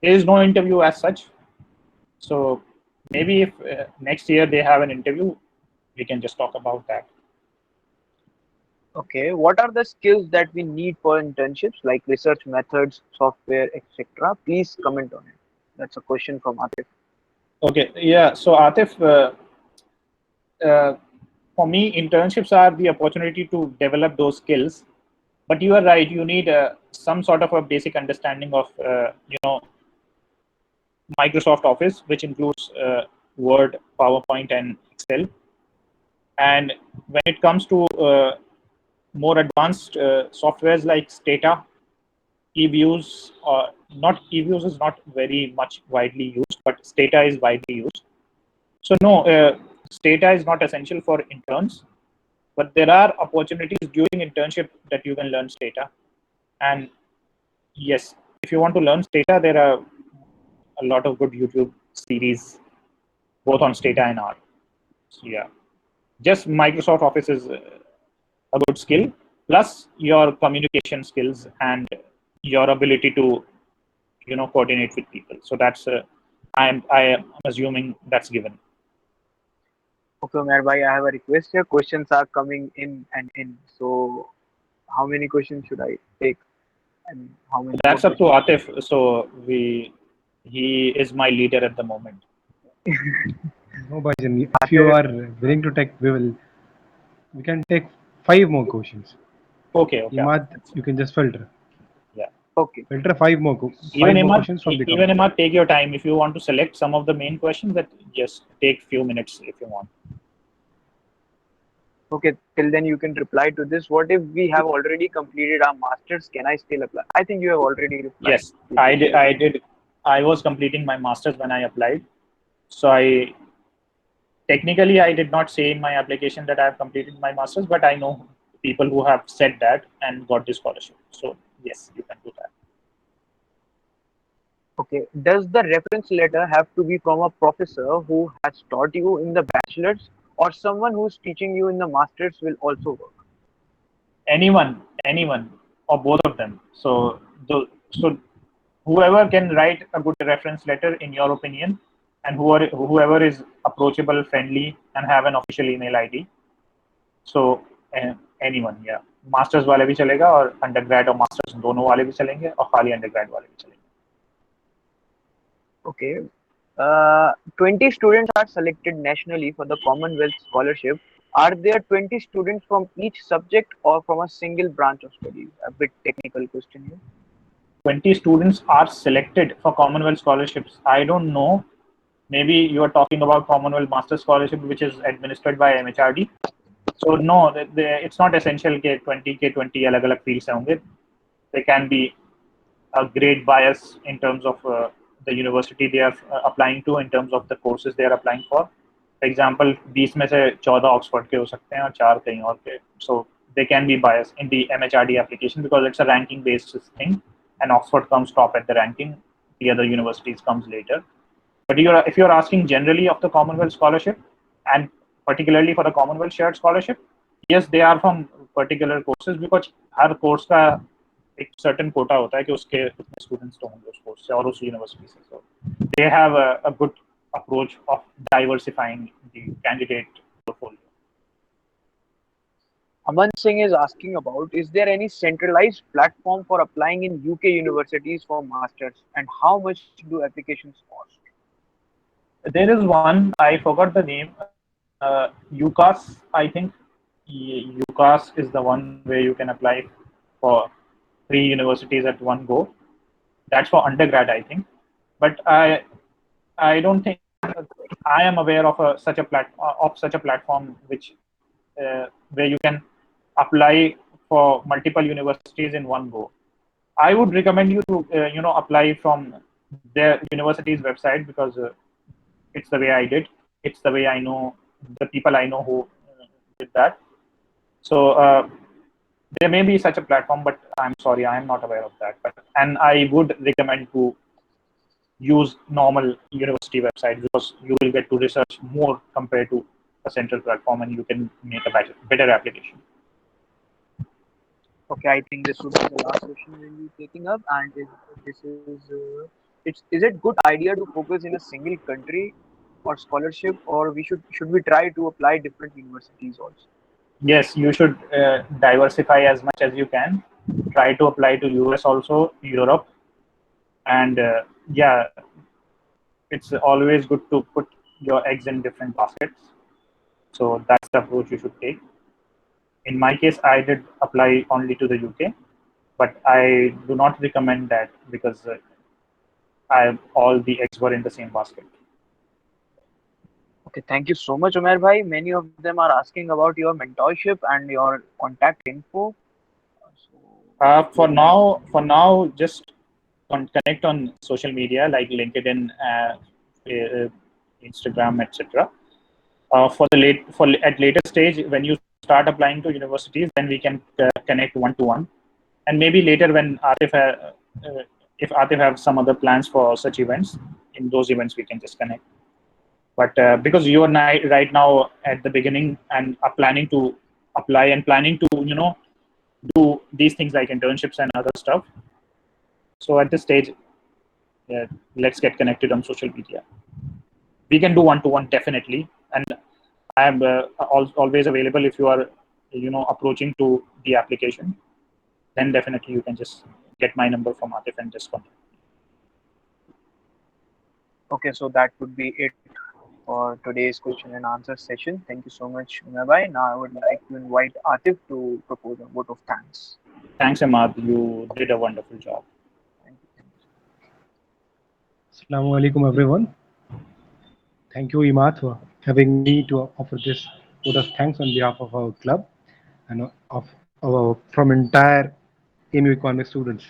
A: there is no interview as such. So maybe if next year they have an interview, we can just talk about that.
C: Okay, what are the skills that we need for internships like research methods, software, etc.? Please comment on it. That's a question from Atif.
A: Okay, yeah. So Atif, for me, internships are the opportunity to develop those skills. But you are right. You need some sort of a basic understanding of Microsoft Office, which includes Word, PowerPoint, and Excel. And when it comes to more advanced softwares like Stata, eViews, or not eViews is not very much widely used, but Stata is widely used. So no, Stata is not essential for interns, but there are opportunities during internship that you can learn Stata. And yes, if you want to learn Stata, there are a lot of good YouTube series, both on Stata and R. So yeah, just Microsoft Office is a good skill, plus your communication skills and your ability to coordinate with people. So that's I am assuming that's given.
C: Okay, Umair bhai, I have a request here. Questions are coming in and in. So, how many questions should I take? And how many?
A: That's up to Atif. So he is my leader at the moment.
B: No, Bhajan, if you are willing to take, we can take 5 more questions.
A: Okay, okay.
B: Imad, you can just filter.
A: Yeah.
C: Okay.
B: Filter five more
A: Even Imad,
B: questions from the
A: even
B: comment.
A: Imad, take your time. If you want to select some of the main questions, that just take few minutes if you want.
C: Okay, till then you can reply to this. What if we have already completed our masters? Can I still apply? I think you have already replied
A: Yes,
C: to
A: I
C: this.
A: did. I did. I was completing my masters when I applied. So I technically I did not say in my application that I have completed my masters, but I know people who have said that and got the scholarship. So yes, you can do that.
C: Okay. Does the reference letter have to be from a professor who has taught you in the bachelor's, or someone who's teaching you in the master's will also work?
A: Anyone, or both of them. So whoever can write a good reference letter, in your opinion, and whoever is approachable, friendly, and have an official email ID. So anyone, yeah. Masters वाले भी चलेगा और undergrad और masters दोनों वाले भी चलेंगे और खाली अंडरग्रेड वाले भी चलेंगे.
C: Okay. 20 students are selected nationally for the Commonwealth scholarship. Are there 20 students from each subject or from a single branch of studies? A bit technical question here.
A: 20 students are selected for Commonwealth scholarships. I don't know. Maybe you are talking about Commonwealth Master Scholarship, which is administered by MHRD. So no, it's not essential that 20 के 20 अलग-अलग fields होंगे. There can be a great bias in terms of the university they are applying to, in terms of the courses they are applying for. For example, 20 में से 14 Oxford के हो सकते हैं और 4 कहीं और के. So they can be biased in the MHRD application because it's a ranking based thing, and Oxford comes top at the ranking. The other universities comes later. But if you're asking generally of the Commonwealth scholarship, and particularly for the Commonwealth shared scholarship, yes, they are from particular courses because her course का एक certain quota होता है कि उसके कितने students तो होंगे उस course से और उस university से. So they have a good approach of diversifying the candidate portfolio.
C: Aman Singh is asking about, is there any centralized platform for applying in UK universities for masters, and how much do applications cost?
A: There is one, I forgot the name. UCAS, I think. UCAS is the one where you can apply for 3 universities at one go. That's for undergrad, I think. But I don't think I am aware of such a platform where you can apply for multiple universities in one go. I would recommend you to apply from their university's website because it's the way I did. It's the way I know the people I know who did that. So there may be such a platform, but I'm sorry, I am not aware of that. And I would recommend to use normal university website because you will get to research more compared to a central platform, and you can make a better application.
C: Okay, I think this would be the last question we'll be taking up, and this is is it good idea to focus in a single country or scholarship, or should we try to apply different universities also?
A: Yes, you should diversify as much as you can. Try to apply to US also, Europe, and yeah, it's always good to put your eggs in different baskets. So that's the approach you should take. In my case, I did apply only to the UK, but I do not recommend that because all the eggs were in the same basket.
C: Okay, thank you so much, Umair bhai. Many of them are asking about your mentorship and your contact info. So if you would like,
A: For now, just connect on social media like LinkedIn, Instagram, etc. For at later stage when you start applying to universities, then we can connect one to one, and maybe later when if Atif have some other plans for such events, in those events we can just connect. But because you and I right now at the beginning and are planning to apply and planning to do these things like internships and other stuff, so at this stage, let's get connected on social media. We can do one to one definitely, and I am always available if you are approaching to the application. Then definitely you can just get my number from Atif and just contact.
C: okay, so that would be it for today's question and answer session. Thank you so much, Umair bhai. Now I would like to invite Atif to propose a vote of thanks.
A: Thanks, Ahmad. You did a wonderful job.
C: Thank you. Thank you.
D: Assalamu alaikum everyone. Thank you Imad for having me to offer this vote of thanks on behalf of our club and of our from entire AMU Economics students.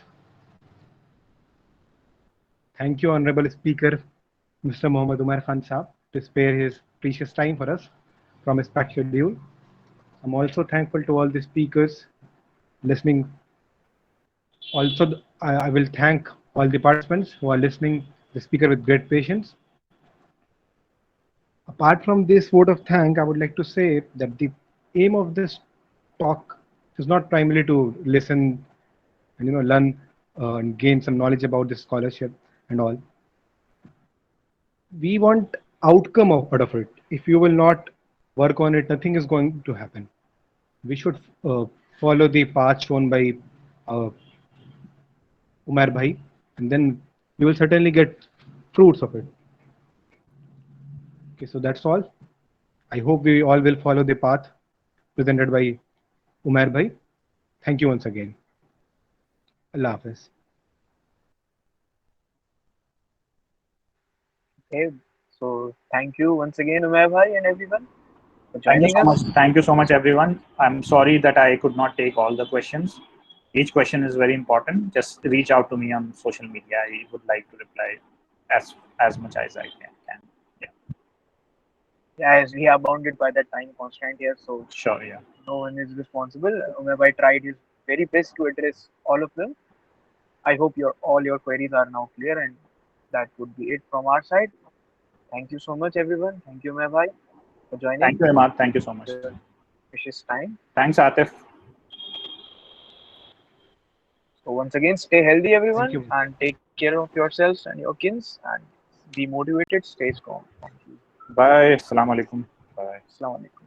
D: Thank you Honorable Speaker Mr. Mohd Umair Khan Saab to spare his precious time for us from his packed schedule. I'm also thankful to all the speakers listening. Also, I will thank all the participants who are listening the speaker with great patience. Apart from this vote of thanks, I would like to say that the aim of this talk is not primarily to listen and learn and gain some knowledge about this scholarship and all. We want outcome out of it. If you will not work on it, nothing is going to happen. We should follow the path shown by uh, Umair Bhai, and then we will certainly get fruits of it. Okay, so that's all. I hope we all will follow the path presented by Umair Bhai. Thank you once again. Allah Hafiz.
C: Okay, so thank you once again, Umair bhai, and everyone for
A: Thank you
C: joining
A: so much.
C: us.
A: Thank you so much, everyone. I'm sorry that I could not take all the questions. Each question is very important. Just reach out to me on social media. I would like to reply as much as I can.
C: Yeah, as we are bounded by the time constraint here, so
A: Sure. Yeah.
C: no one is responsible. Umair bhai tried his very best to address all of them. I hope all your queries are now clear, and that would be it from our side. Thank you so much, everyone. Thank you, Umair bhai, for
A: Thank
C: joining
A: you, Ahmad. Thank you so much.
C: your precious time.
A: Thanks, Atif.
C: So once again, stay healthy,
D: Thank
C: everyone,
D: you.
C: and take care of yourselves and your kins, and be motivated. Stay strong. Thank you.
A: Bye. Assalamu alaikum. Bye.
C: Assalamu alaikum.